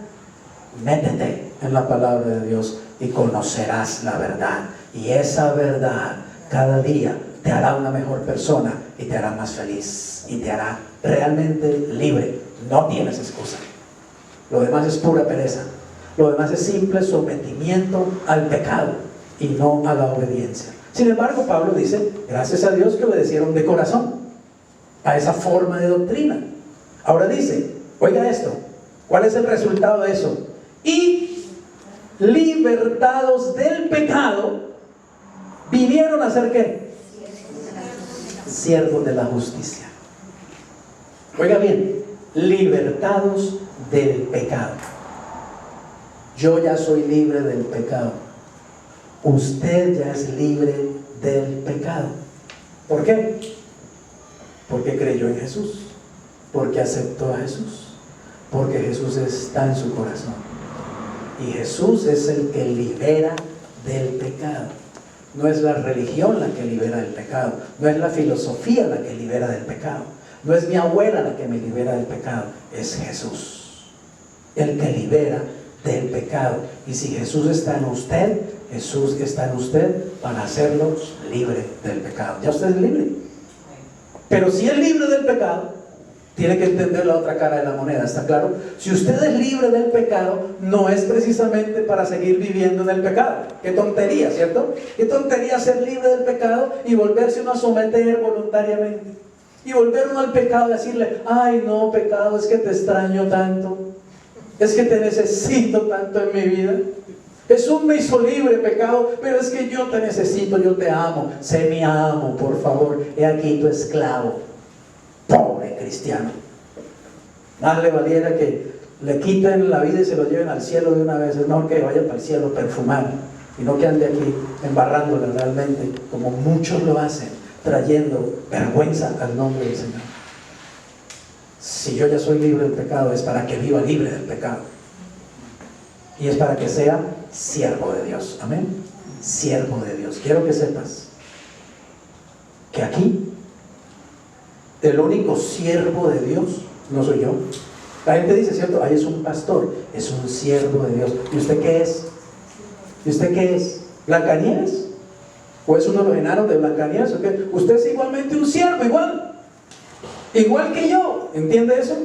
Métete en la palabra de Dios y conocerás la verdad. Y esa verdad cada día te hará una mejor persona y te hará más feliz y te hará realmente libre. No tienes excusa. Lo demás es pura pereza. Lo demás es simple sometimiento al pecado y no a la obediencia. Sin embargo, Pablo dice: gracias a Dios que obedecieron de corazón a esa forma de doctrina. Ahora dice, oiga esto, ¿cuál es el resultado de eso? Y libertados del pecado, vinieron a ser ¿qué? Siervos de la justicia. Oiga bien, libertados del pecado. Yo ya soy libre del pecado. Usted ya es libre del pecado. ¿Por qué? Porque creyó en Jesús, porque aceptó a Jesús, porque Jesús está en su corazón. Y Jesús es el que libera del pecado. No es la religión la que libera del pecado, no es la filosofía la que libera del pecado, no es mi abuela la que me libera del pecado, es Jesús el que libera del pecado. Y si Jesús está en usted, Jesús está en usted para hacerlo libre del pecado. Ya usted es libre. Pero si es libre del pecado, tiene que entender la otra cara de la moneda, ¿está claro? Si usted es libre del pecado, no es precisamente para seguir viviendo en el pecado. Qué tontería, ¿cierto? Qué tontería ser libre del pecado y volverse uno a someter voluntariamente. Y volver uno al pecado y decirle: ay no, pecado, es que te extraño tanto, es que te necesito tanto en mi vida, Jesús me hizo libre, pecado, pero es que yo te necesito, yo te amo. Sé mi amo, por favor. He aquí tu esclavo. Pobre cristiano. Más le valiera que le quiten la vida y se lo lleven al cielo de una vez. Es mejor que vaya para el cielo perfumado y no que ande aquí embarrándola realmente, como muchos lo hacen, trayendo vergüenza al nombre del Señor. Si yo ya soy libre del pecado, es para que viva libre del pecado. Y es para que sea siervo de Dios. Amén. Siervo de Dios. Quiero que sepas que aquí el único siervo de Dios no soy yo. La gente dice, ¿cierto? Ahí es un pastor, es un siervo de Dios. ¿Y usted qué es? ¿Y usted qué es? ¿Blancanieves? ¿O es uno de los enanos de Blancanieves? ¿O qué? Usted es igualmente un siervo, igual que yo. ¿Entiende eso?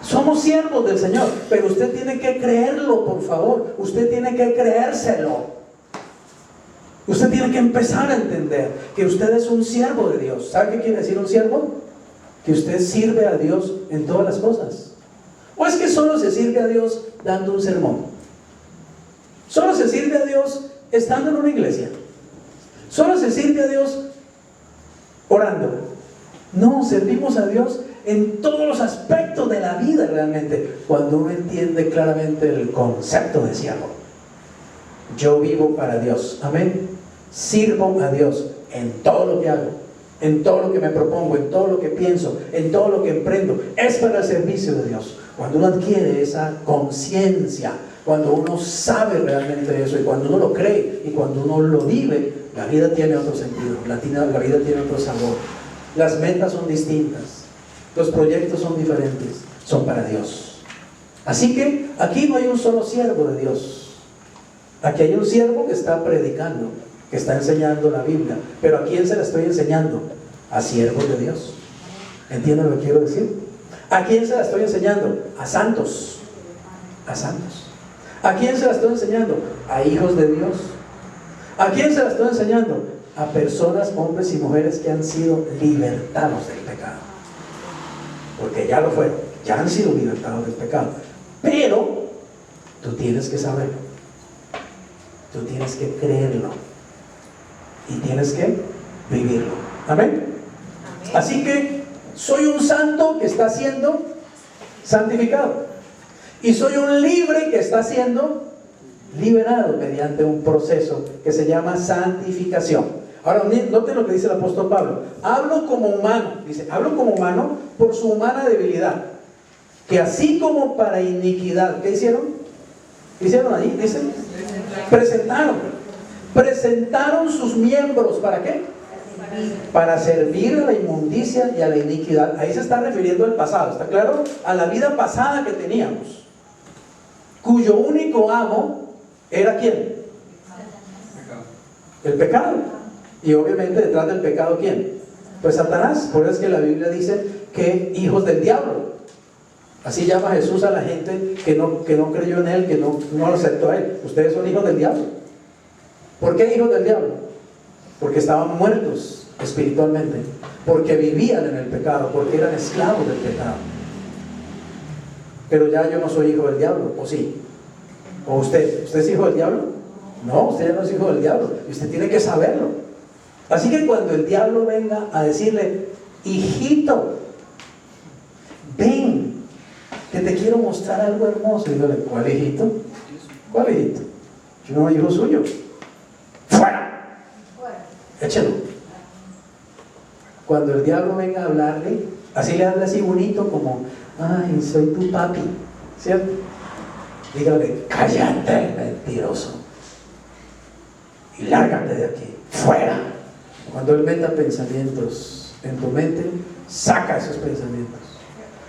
Somos siervos del Señor, pero usted tiene que creerlo, por favor. Usted tiene que creérselo. Usted tiene que empezar a entender que usted es un siervo de Dios. ¿Sabe qué quiere decir un siervo? Que usted sirve a Dios en todas las cosas. ¿O es que solo se sirve a Dios dando un sermón? ¿Solo se sirve a Dios estando en una iglesia? ¿Solo se sirve a Dios orando? No, servimos a Dios en todos los aspectos de la vida realmente, cuando uno entiende claramente el concepto de siervo. Yo vivo para Dios, amén. Sirvo a Dios en todo lo que hago, en todo lo que me propongo, en todo lo que pienso, en todo lo que emprendo, es para el servicio de Dios. Cuando uno adquiere esa conciencia, cuando uno sabe realmente eso, y cuando uno lo cree, y cuando uno lo vive, la vida tiene otro sentido, la vida tiene otro sabor. Las metas son distintas, los proyectos son diferentes, son para Dios. Así que aquí no hay un solo siervo de Dios. Aquí hay un siervo que está predicando, que está enseñando la Biblia. Pero ¿a quién se la estoy enseñando? A siervos de Dios. ¿Entienden lo que quiero decir? ¿A quién se la estoy enseñando? A santos. A santos. ¿A quién se la estoy enseñando? A hijos de Dios. ¿A quién se la estoy enseñando? A personas, hombres y mujeres que han sido libertados del pecado. Porque ya lo fueron, ya han sido libertados del pecado. Pero tú tienes que saberlo. Tú tienes que creerlo. Y tienes que vivirlo. Amén. Así que soy un santo que está siendo santificado. Y soy un libre que está siendo liberado mediante un proceso que se llama santificación. Ahora, noten lo que dice el apóstol Pablo. Hablo como humano. Dice, hablo como humano por su humana debilidad. Que así como para iniquidad, ¿qué hicieron? ¿Qué hicieron allí? Dicen, presentaron sus miembros, ¿para qué? Para servir a la inmundicia y a la iniquidad. Ahí se está refiriendo al pasado, ¿está claro? A la vida pasada que teníamos, cuyo único amo era ¿quién? El pecado. Y obviamente detrás del pecado ¿quién? Pues Satanás. Por eso es que la Biblia dice que hijos del diablo. Así llama Jesús a la gente que no creyó en Él, que no lo aceptó a Él. Ustedes son hijos del diablo. ¿Por qué hijos del diablo? Porque estaban muertos espiritualmente, porque vivían en el pecado, porque eran esclavos del pecado. Pero ya yo no soy hijo del diablo, ¿o sí? ¿O usted es hijo del diablo? No, usted ya no es hijo del diablo, y usted tiene que saberlo. Así que cuando el diablo venga a decirle, hijito, ven, que te quiero mostrar algo hermoso, y dígale, ¿cuál hijito? ¿Cuál hijito? Yo no soy hijo suyo. ¡Fuera! Échelo. Cuando el diablo venga a hablarle, así le habla así bonito como, ay, soy tu papi, ¿cierto? Dígale, cállate, mentiroso, y lárgate de aquí, fuera. Cuando Él meta pensamientos en tu mente, saca esos pensamientos.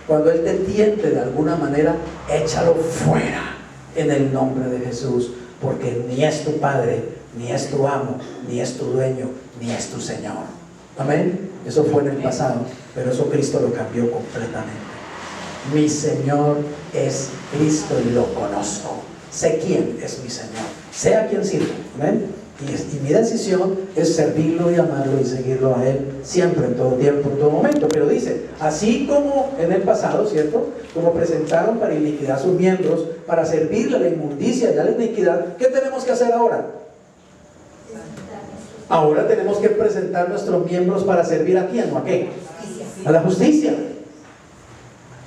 Cuando Él te tiente de alguna manera, échalo fuera en el nombre de Jesús, porque ni es tu Padre, ni es tu amo, ni es tu dueño, ni es tu Señor. Amén. Eso fue en el pasado, pero eso Cristo lo cambió completamente. Mi Señor es Cristo y lo conozco. Sé quién es mi Señor. Sé a quién sirvo. Amén. Y mi decisión es servirlo y amarlo y seguirlo a Él siempre, en todo tiempo, en todo momento. Pero dice, así como en el pasado, ¿cierto? Como presentaron para iniquidad sus miembros, para servirle a la inmundicia y a la iniquidad, ¿qué tenemos que hacer ahora? Ahora tenemos que presentar nuestros miembros para servir ¿a quién o a qué? A la justicia.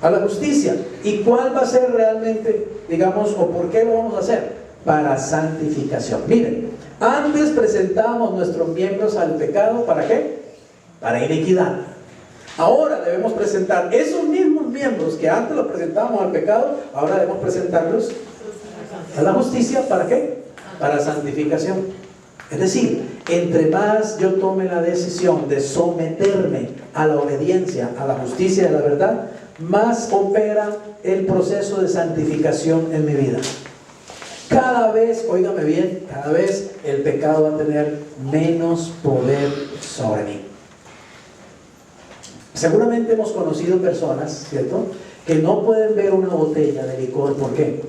A la justicia. ¿Y cuál va a ser realmente, digamos, o por qué lo vamos a hacer? Para santificación. Miren, antes presentábamos nuestros miembros al pecado, ¿para qué? Para iniquidad. Ahora debemos presentar esos mismos miembros que antes los presentábamos al pecado, ahora debemos presentarlos a la justicia, ¿para qué? Para santificación. Es decir, entre más yo tome la decisión de someterme a la obediencia, a la justicia y a la verdad, más opera el proceso de santificación en mi vida. Cada vez, óigame bien, cada vez el pecado va a tener menos poder sobre mí. Seguramente hemos conocido personas, ¿cierto?, que no pueden ver una botella de licor. ¿Por qué?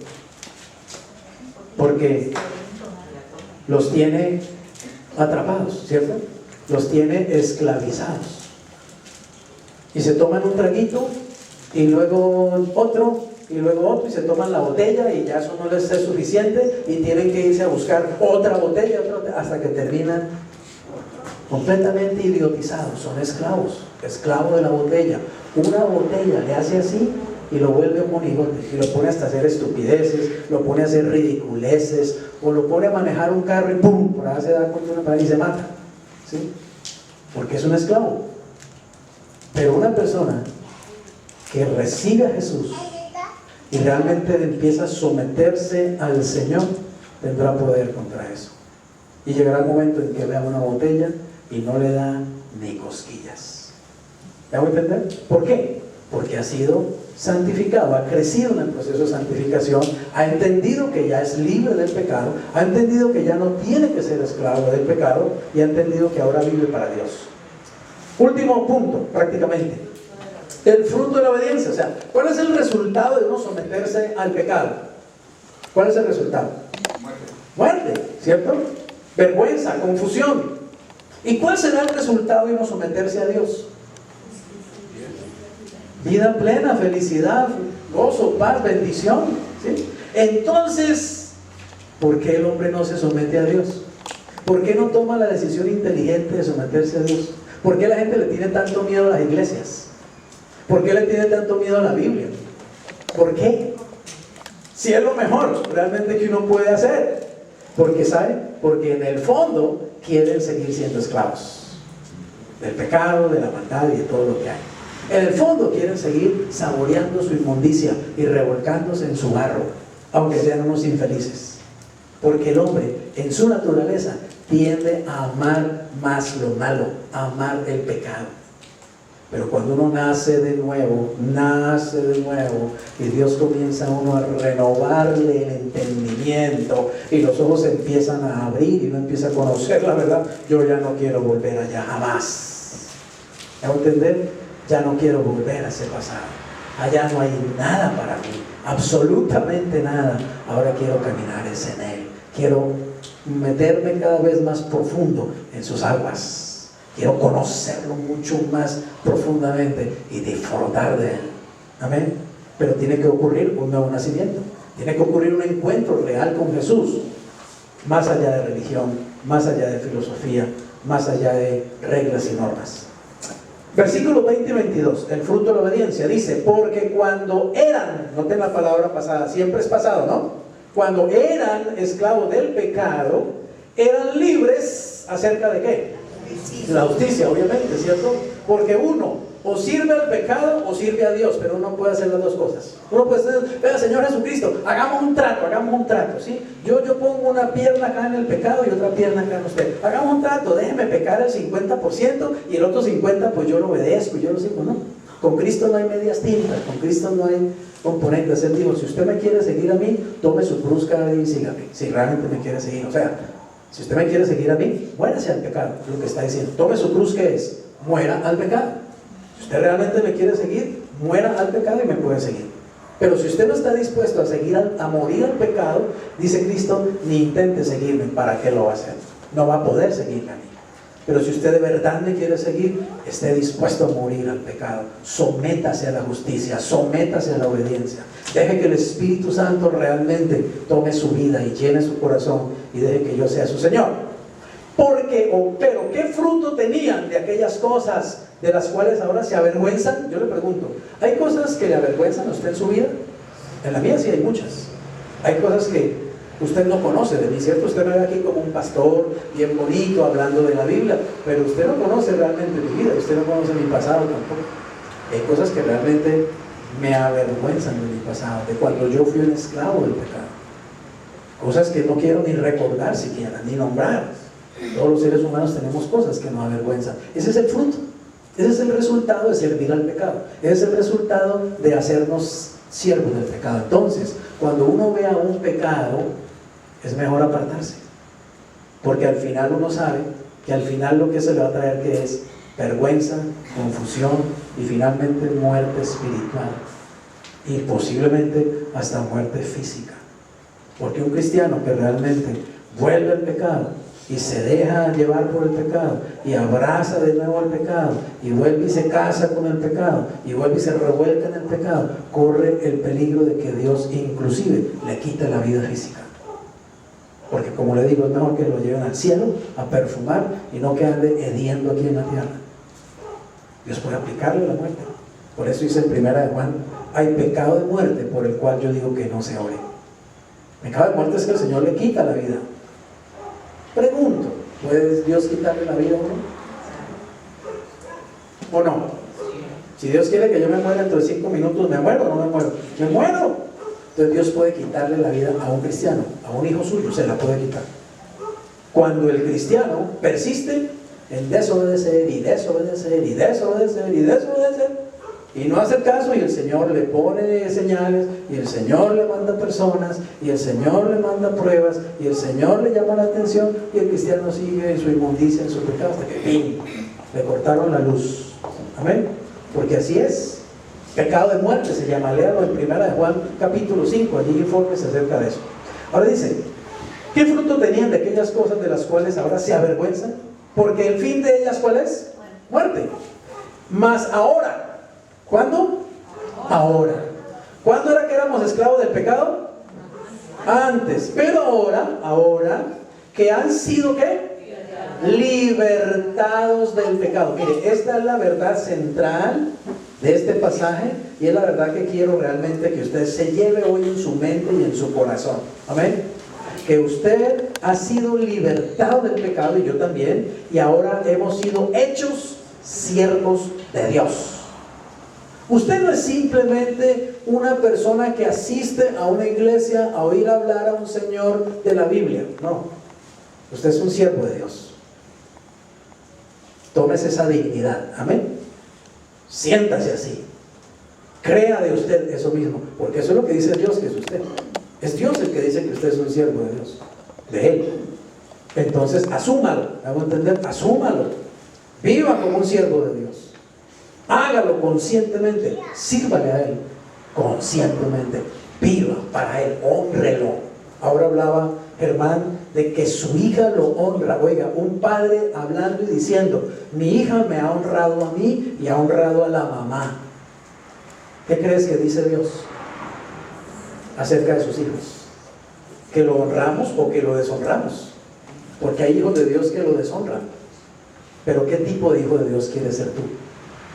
Porque los tiene atrapados, ¿cierto? Los tiene esclavizados. Y se toman un traguito y luego otro y luego otro y se toman la botella y ya eso no les es suficiente y tienen que irse a buscar otra botella, hasta que terminan completamente idiotizados. Son esclavos de la botella. Una botella le hace así y lo vuelve un monigote y lo pone hasta hacer estupideces, lo pone a hacer ridiculeces, o lo pone a manejar un carro y ¡pum!, por ahí se da contra una pared y se mata, ¿sí? Porque es un esclavo. Pero una persona que recibe a Jesús y realmente empieza a someterse al Señor, tendrá poder contra eso. Y llegará el momento en que vea una botella y no le da ni cosquillas. ¿Me hago entender? ¿Por qué? Porque ha sido santificado, ha crecido en el proceso de santificación, ha entendido que ya es libre del pecado, ha entendido que ya no tiene que ser esclavo del pecado y ha entendido que ahora vive para Dios. Último punto, prácticamente. El fruto de la obediencia. O sea, ¿cuál es el resultado de uno someterse al pecado? ¿Cuál es el resultado? Muerte, ¿cierto? Vergüenza, confusión. ¿Y cuál será el resultado de uno someterse a Dios? Vida plena, felicidad, gozo, paz, bendición, ¿sí? Entonces, ¿por qué el hombre no se somete a Dios? ¿Por qué no toma la decisión inteligente de someterse a Dios? ¿Por qué la gente le tiene tanto miedo a las iglesias? ¿Por qué le tiene tanto miedo a la Biblia? ¿Por qué? Si es lo mejor realmente que uno puede hacer. Porque, ¿sabe? Porque en el fondo quieren seguir siendo esclavos del pecado, de la maldad y de todo lo que hay. En el fondo quieren seguir saboreando su inmundicia y revolcándose en su barro, aunque sean unos infelices. Porque el hombre, en su naturaleza, tiende a amar más lo malo, a amar el pecado. Pero cuando uno nace de nuevo, y Dios comienza a uno a renovarle el entendimiento y los ojos se empiezan a abrir y uno empieza a conocer la verdad, yo ya no quiero volver allá jamás. ¿Me hago entender? Ya no quiero volver a ese pasado. Allá no hay nada para mí, absolutamente nada. Ahora quiero caminar en Él. Quiero meterme cada vez más profundo en sus aguas. Quiero conocerlo mucho más profundamente y disfrutar de Él. Amén. Pero tiene que ocurrir un nuevo nacimiento. Tiene que ocurrir un encuentro real con Jesús. Más allá de religión, más allá de filosofía, más allá de reglas y normas. Versículos 20 y 22, el fruto de la obediencia, dice, porque cuando eran, noten la palabra pasada, siempre es pasado, ¿no? Cuando eran esclavos del pecado, eran libres, ¿acerca de qué? La justicia, obviamente, ¿cierto? Porque uno o sirve al pecado o sirve a Dios, pero uno puede hacer las dos cosas. Uno puede decir, vea, Señor Jesucristo, hagamos un trato, ¿sí? Yo pongo una pierna acá en el pecado y otra pierna acá en usted. Hagamos un trato, déjeme pecar el 50% y el otro 50% pues yo lo obedezco y yo lo sigo, ¿no? Con Cristo no hay medias tintas, con Cristo no hay componentes. Él dijo, si usted me quiere seguir a mí, tome su cruz cada día y sígame, si realmente me quiere seguir. O sea, si usted me quiere seguir a mí, muérase al pecado, es lo que está diciendo. Tome su cruz, ¿qué es? Muera al pecado. Si usted realmente me quiere seguir, muera al pecado y me puede seguir. Pero si usted no está dispuesto a morir al pecado, dice Cristo, ni intente seguirme. ¿Para qué lo va a hacer? no va a poder seguirme a mí. Pero si usted de verdad me quiere seguir, esté dispuesto a morir al pecado. Sométase a la justicia, sométase a la obediencia. Deje que el Espíritu Santo realmente tome su vida y llene su corazón y deje que yo sea su Señor. Pero ¿qué fruto tenían de aquellas cosas de las cuales ahora se avergüenzan? Yo le pregunto, ¿hay cosas que le avergüenzan a usted en su vida? En la mía sí hay muchas. Hay cosas que usted no conoce de mí, ¿cierto? Usted me ve aquí como un pastor bien bonito hablando de la Biblia, pero usted no conoce realmente mi vida, usted no conoce mi pasado tampoco. Hay cosas que realmente me avergüenzan de mi pasado, de cuando yo fui un esclavo del pecado. Cosas que no quiero ni recordar siquiera, ni nombrar. Todos los seres humanos tenemos cosas que nos avergüenzan. Ese es el fruto, ese es el resultado de servir al pecado, ese es el resultado de hacernos siervos del pecado. Entonces, cuando uno vea un pecado, es mejor apartarse, porque al final uno sabe que al final lo que se le va a traer que es vergüenza, confusión y finalmente muerte espiritual y posiblemente hasta muerte física. Porque un cristiano que realmente vuelve al pecado y se deja llevar por el pecado y abraza de nuevo el pecado y vuelve y se casa con el pecado y vuelve y se revuelca en el pecado, corre el peligro de que Dios inclusive le quite la vida física. Porque como le digo, es mejor que lo lleven al cielo a perfumar y no que ande hediendo aquí en la tierra. Dios puede aplicarle la muerte. Por eso dice en 1 Juan, hay pecado de muerte por el cual yo digo que no se ore. Pecado de muerte es que el Señor le quita la vida. Pregunto, ¿puede Dios quitarle la vida o no? Si Dios quiere que yo me muera dentro de 5 minutos, ¿me muero o no me muero? ¡Me muero! Entonces Dios puede quitarle la vida a un cristiano, a un hijo suyo, se la puede quitar. Cuando el cristiano persiste en desobedecer y desobedecer y desobedecer y desobedecer y no hace caso, y el Señor le pone señales y el Señor le manda personas y el Señor le manda pruebas y el Señor le llama la atención y el cristiano sigue en su inmundicia, en su pecado, hasta que ¡pim!, le cortaron la luz. Amén. Porque así es. Pecado de muerte se llama. Léalo en 1 Juan capítulo 5, allí informes acerca de eso. Ahora dice, ¿qué fruto tenían de aquellas cosas de las cuales ahora se avergüenzan? Porque el fin de ellas, ¿cuál es? Muerte. Mas ahora, ¿cuándo? Ahora. ¿Cuándo era que éramos esclavos del pecado? Antes. Pero ahora que han sido, ¿qué? Libertados del pecado. Mire, esta es la verdad central de este pasaje y es la verdad que quiero realmente que usted se lleve hoy en su mente y en su corazón. Amén. Que usted ha sido libertado del pecado y yo también, y ahora hemos sido hechos siervos de Dios. Usted no es simplemente una persona que asiste a una iglesia a oír hablar a un señor de la Biblia. No, usted es un siervo de Dios. Tómese esa dignidad. Amén. Siéntase así. Crea de usted eso mismo, porque eso es lo que dice Dios que es usted. Es Dios el que dice que usted es un siervo de Dios, de Él. Entonces asúmalo, hago entender, asúmalo. Viva como un siervo de Dios. Hágalo conscientemente, sírvale a Él conscientemente, viva para Él, hónrelo. Ahora hablaba Germán de que su hija lo honra. Oiga, un padre hablando y diciendo, mi hija me ha honrado a mí y ha honrado a la mamá. ¿Qué crees que dice Dios acerca de sus hijos? ¿Que lo honramos o que lo deshonramos? Porque hay hijos de Dios que lo deshonran. Pero ¿qué tipo de hijo de Dios quieres ser tú?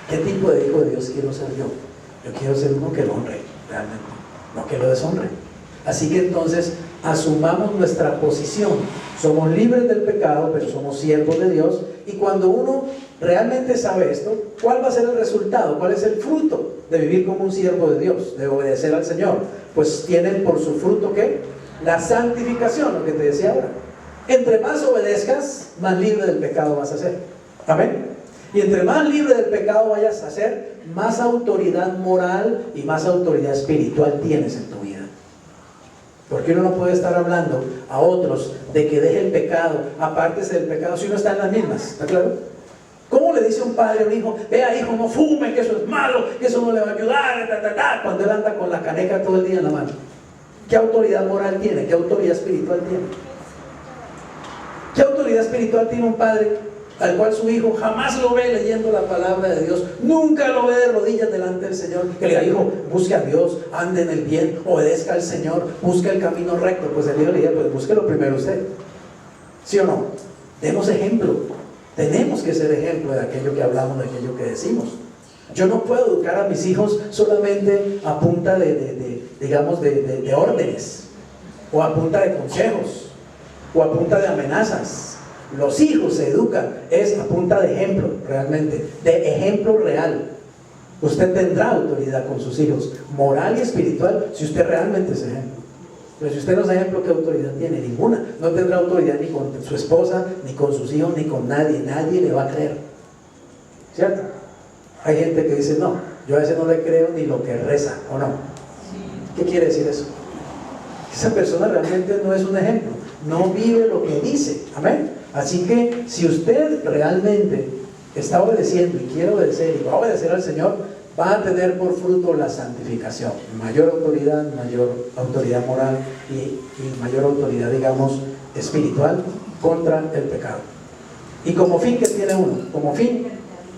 ¿Qué tipo de hijo de Dios quiero ser yo? Yo quiero ser uno que lo honre realmente, no que lo deshonre. Así que entonces asumamos nuestra posición. Somos libres del pecado, pero somos siervos de Dios. Y cuando uno realmente sabe esto, ¿cuál va a ser el resultado? ¿Cuál es el fruto de vivir como un siervo de Dios, de obedecer al Señor? Pues tienen por su fruto, ¿qué? La santificación, lo que te decía ahora. Entre más obedezcas, más libre del pecado vas a ser. Amén. Y entre más libre del pecado vayas a ser, más autoridad moral y más autoridad espiritual tienes en tu vida. Porque uno no puede estar hablando a otros de que deje el pecado, apártese del pecado, si uno está en las mismas. ¿Está claro? ¿Cómo le dice un padre a un hijo, vea hijo, no fume, que eso es malo, que eso no le va a ayudar, cuando él anda con la caneca todo el día en la mano? ¿Qué autoridad moral tiene? ¿Qué autoridad espiritual tiene? ¿Qué autoridad autoridad espiritual tiene un padre al cual su hijo jamás lo ve leyendo la palabra de Dios, nunca lo ve de rodillas delante del Señor, que le diga: hijo, busque a Dios, ande en el bien, obedezca al Señor, busque el camino recto? Pues el hijo le diría: pues búsquelo primero usted. ¿Sí o no? Demos ejemplo. Tenemos que ser ejemplo de aquello que hablamos, de aquello que decimos. Yo no puedo educar a mis hijos solamente a punta de órdenes, o a punta de consejos, o a punta de amenazas. Los hijos se educan es a punta de ejemplo, realmente, de ejemplo real. Usted tendrá autoridad con sus hijos, moral y espiritual, si usted realmente es ejemplo. Pero si usted no es ejemplo, ¿qué autoridad tiene? Ninguna. No tendrá autoridad ni con su esposa, ni con sus hijos, ni con nadie. Nadie le va a creer, ¿cierto? Hay gente que dice: no, yo a veces no le creo ni lo que reza, ¿o no? ¿Qué quiere decir eso? Esa persona realmente no es un ejemplo, no vive lo que dice. Amén. Así que si usted realmente está obedeciendo y quiere obedecer y va a obedecer al Señor, va a tener por fruto la santificación, mayor autoridad moral y mayor autoridad, digamos, espiritual contra el pecado. Y como fin, ¿qué tiene uno? Como fin,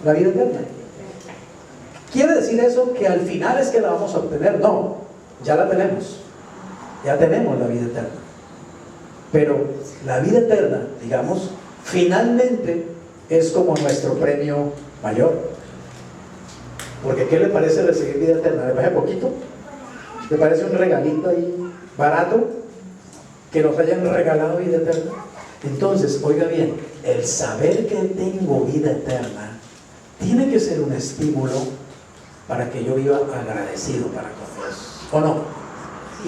la vida eterna. ¿Quiere decir eso que al final es que la vamos a obtener? No, ya la tenemos. Ya tenemos la vida eterna. Pero la vida eterna, digamos, finalmente es como nuestro premio mayor. Porque ¿qué le parece recibir vida eterna? ¿Le parece poquito? ¿Le parece un regalito ahí barato? Que nos hayan regalado vida eterna. Entonces, oiga bien, el saber que tengo vida eterna tiene que ser un estímulo para que yo viva agradecido para con Dios, ¿o no?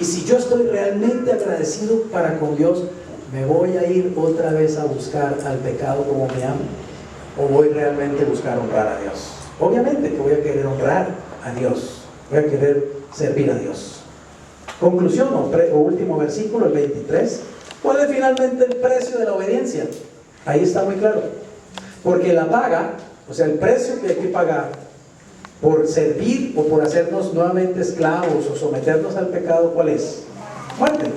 Y si yo estoy realmente agradecido para con Dios, ¿me voy a ir otra vez a buscar al pecado como me amo? ¿O voy realmente a buscar honrar a Dios? Obviamente que voy a querer honrar a Dios, voy a querer servir a Dios. Conclusión o último versículo, el 23. ¿Cuál es finalmente el precio de la obediencia? Ahí está muy claro. Porque la paga, o sea, el precio que hay que pagar por servir o por hacernos nuevamente esclavos o someternos al pecado, ¿cuál es? Muerte.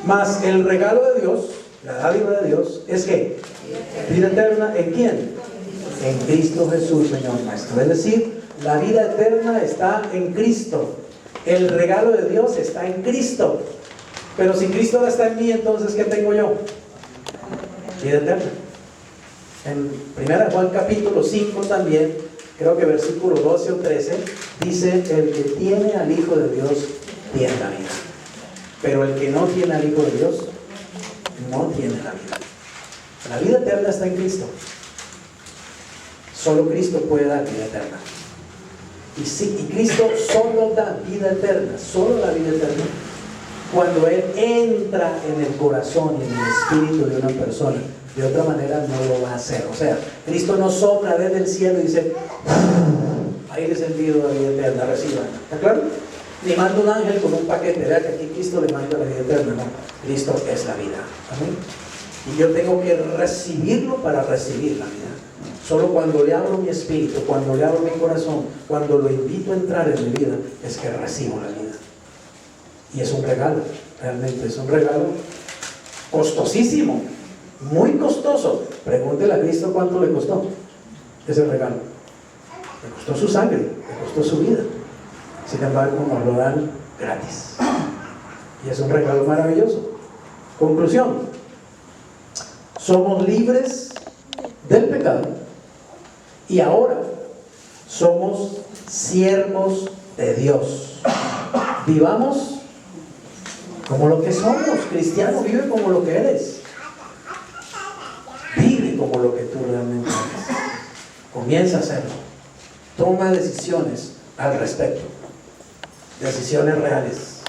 Más el regalo de Dios, la dádiva de Dios, es que vida eterna. ¿En quién? En Cristo Jesús, Señor nuestro. Es decir, la vida eterna está en Cristo. El regalo de Dios está en Cristo. Pero si Cristo no está en mí, entonces ¿qué tengo yo? Vida eterna. En 1 Juan capítulo 5 también, creo que versículo 12 o 13, dice: el que tiene al Hijo de Dios tiene la vida. Pero el que no tiene al Hijo de Dios no tiene la vida. La vida eterna está en Cristo. Solo Cristo puede dar vida eterna. Y Cristo solo da vida eterna, solo la vida eterna, cuando Él entra en el corazón y en el espíritu de una persona. De otra manera no lo va a hacer. O sea, Cristo no sopla desde el cielo y dice: ahí les envío la vida eterna, reciban. ¿Está claro? Ni manda un ángel con un paquete. Vea que aquí Cristo le manda la vida eterna. No, Cristo es la vida. ¿Amén? Y yo tengo que recibirlo para recibir la vida. Solo cuando le abro mi espíritu, cuando le abro mi corazón, cuando lo invito a entrar en mi vida, es que recibo la vida. Y es un regalo, realmente es un regalo costosísimo, muy costoso. Pregúntele a Cristo cuánto le costó ese regalo. Le costó su sangre, le costó su vida. Sin embargo, nos lo dan gratis. Y es un regalo maravilloso. Conclusión: somos libres del pecado y ahora somos siervos de Dios. Vivamos como lo que somos. Cristiano, vive como lo que eres. Vive como lo que tú realmente eres. Comienza a hacerlo. Toma decisiones al respecto. Decisiones reales.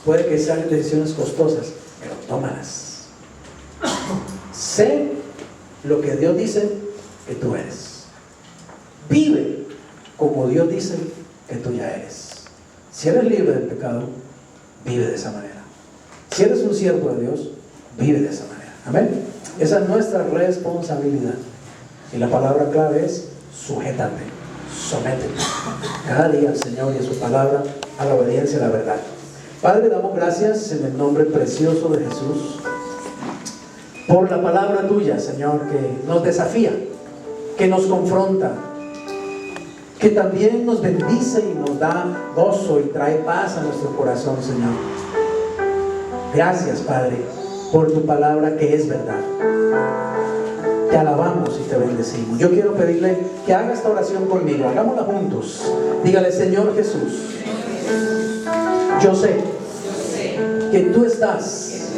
Puede que sean decisiones costosas, pero tómalas. Sé lo que Dios dice que tú eres. Vive como Dios dice que tú ya eres. Si eres libre del pecado, vive de esa manera. Si eres un siervo de Dios, vive de esa manera. Amén. Esa es nuestra responsabilidad. Y la palabra clave es: sujétate, sométete cada día al Señor y a su palabra, a la obediencia y a la verdad. Padre, damos gracias en el nombre precioso de Jesús por la palabra tuya, Señor, que nos desafía, que nos confronta, que también nos bendice y nos da gozo y trae paz a nuestro corazón, Señor. Gracias, Padre, por tu palabra que es verdad. Te alabamos y te bendecimos. Yo quiero pedirle que haga esta oración conmigo. Hagámosla juntos. Dígale: Señor Jesús, yo sé que tú estás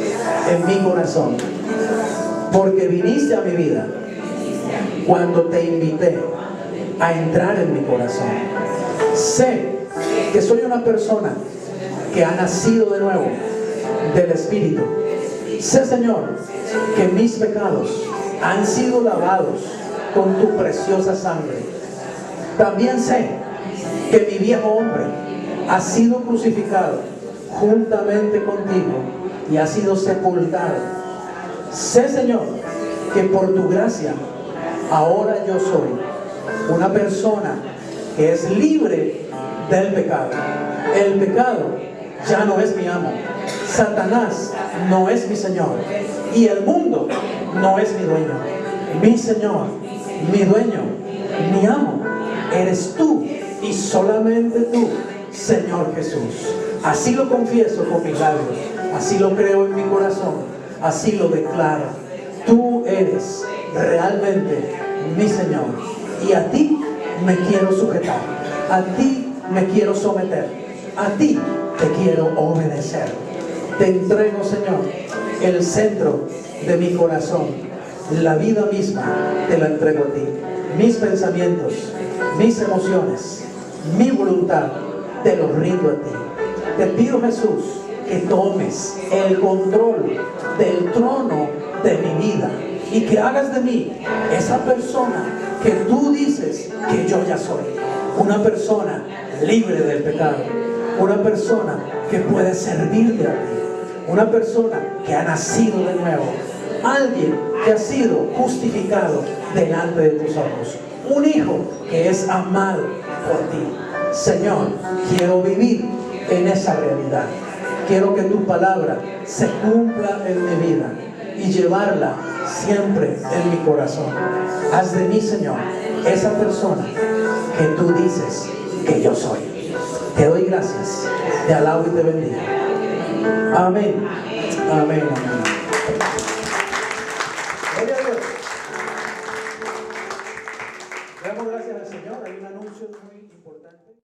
en mi corazón, porque viniste a mi vida cuando te invité a entrar en mi corazón. Sé que soy una persona que ha nacido de nuevo del Espíritu. Sé, Señor, que mis pecados han sido lavados con tu preciosa sangre. También sé que mi viejo hombre ha sido crucificado juntamente contigo y ha sido sepultado. Sé, Señor, que por tu gracia ahora yo soy una persona que es libre del pecado. El pecado ya no es mi amo. Satanás no es mi Señor. Y el mundo no es mi dueño. Mi Señor, mi dueño, mi amo, eres tú y solamente tú, Señor Jesús. Así lo confieso con mis labios, así lo creo en mi corazón, así lo declaro. Tú eres realmente mi Señor y a ti me quiero sujetar, a ti me quiero someter, a ti te quiero obedecer. Te entrego, Señor, el centro de mi corazón, la vida misma te la entrego a ti. Mis pensamientos, mis emociones, mi voluntad, te los rindo a ti. Te pido, Jesús, que tomes el control del trono de mi vida y que hagas de mí esa persona que tú dices que yo ya soy. Una persona libre del pecado, una persona que puede servirte a ti, una persona que ha nacido de nuevo, alguien que ha sido justificado delante de tus ojos, un hijo que es amado por ti. Señor, quiero vivir en esa realidad. Quiero que tu palabra se cumpla en mi vida y llevarla siempre en mi corazón. Haz de mí, Señor, esa persona que tú dices que yo soy. Te doy gracias, te alabo y te bendigo. Amén. Amén. Amén. Gloria a Dios. Damos gracias al Señor. Hay un anuncio muy importante.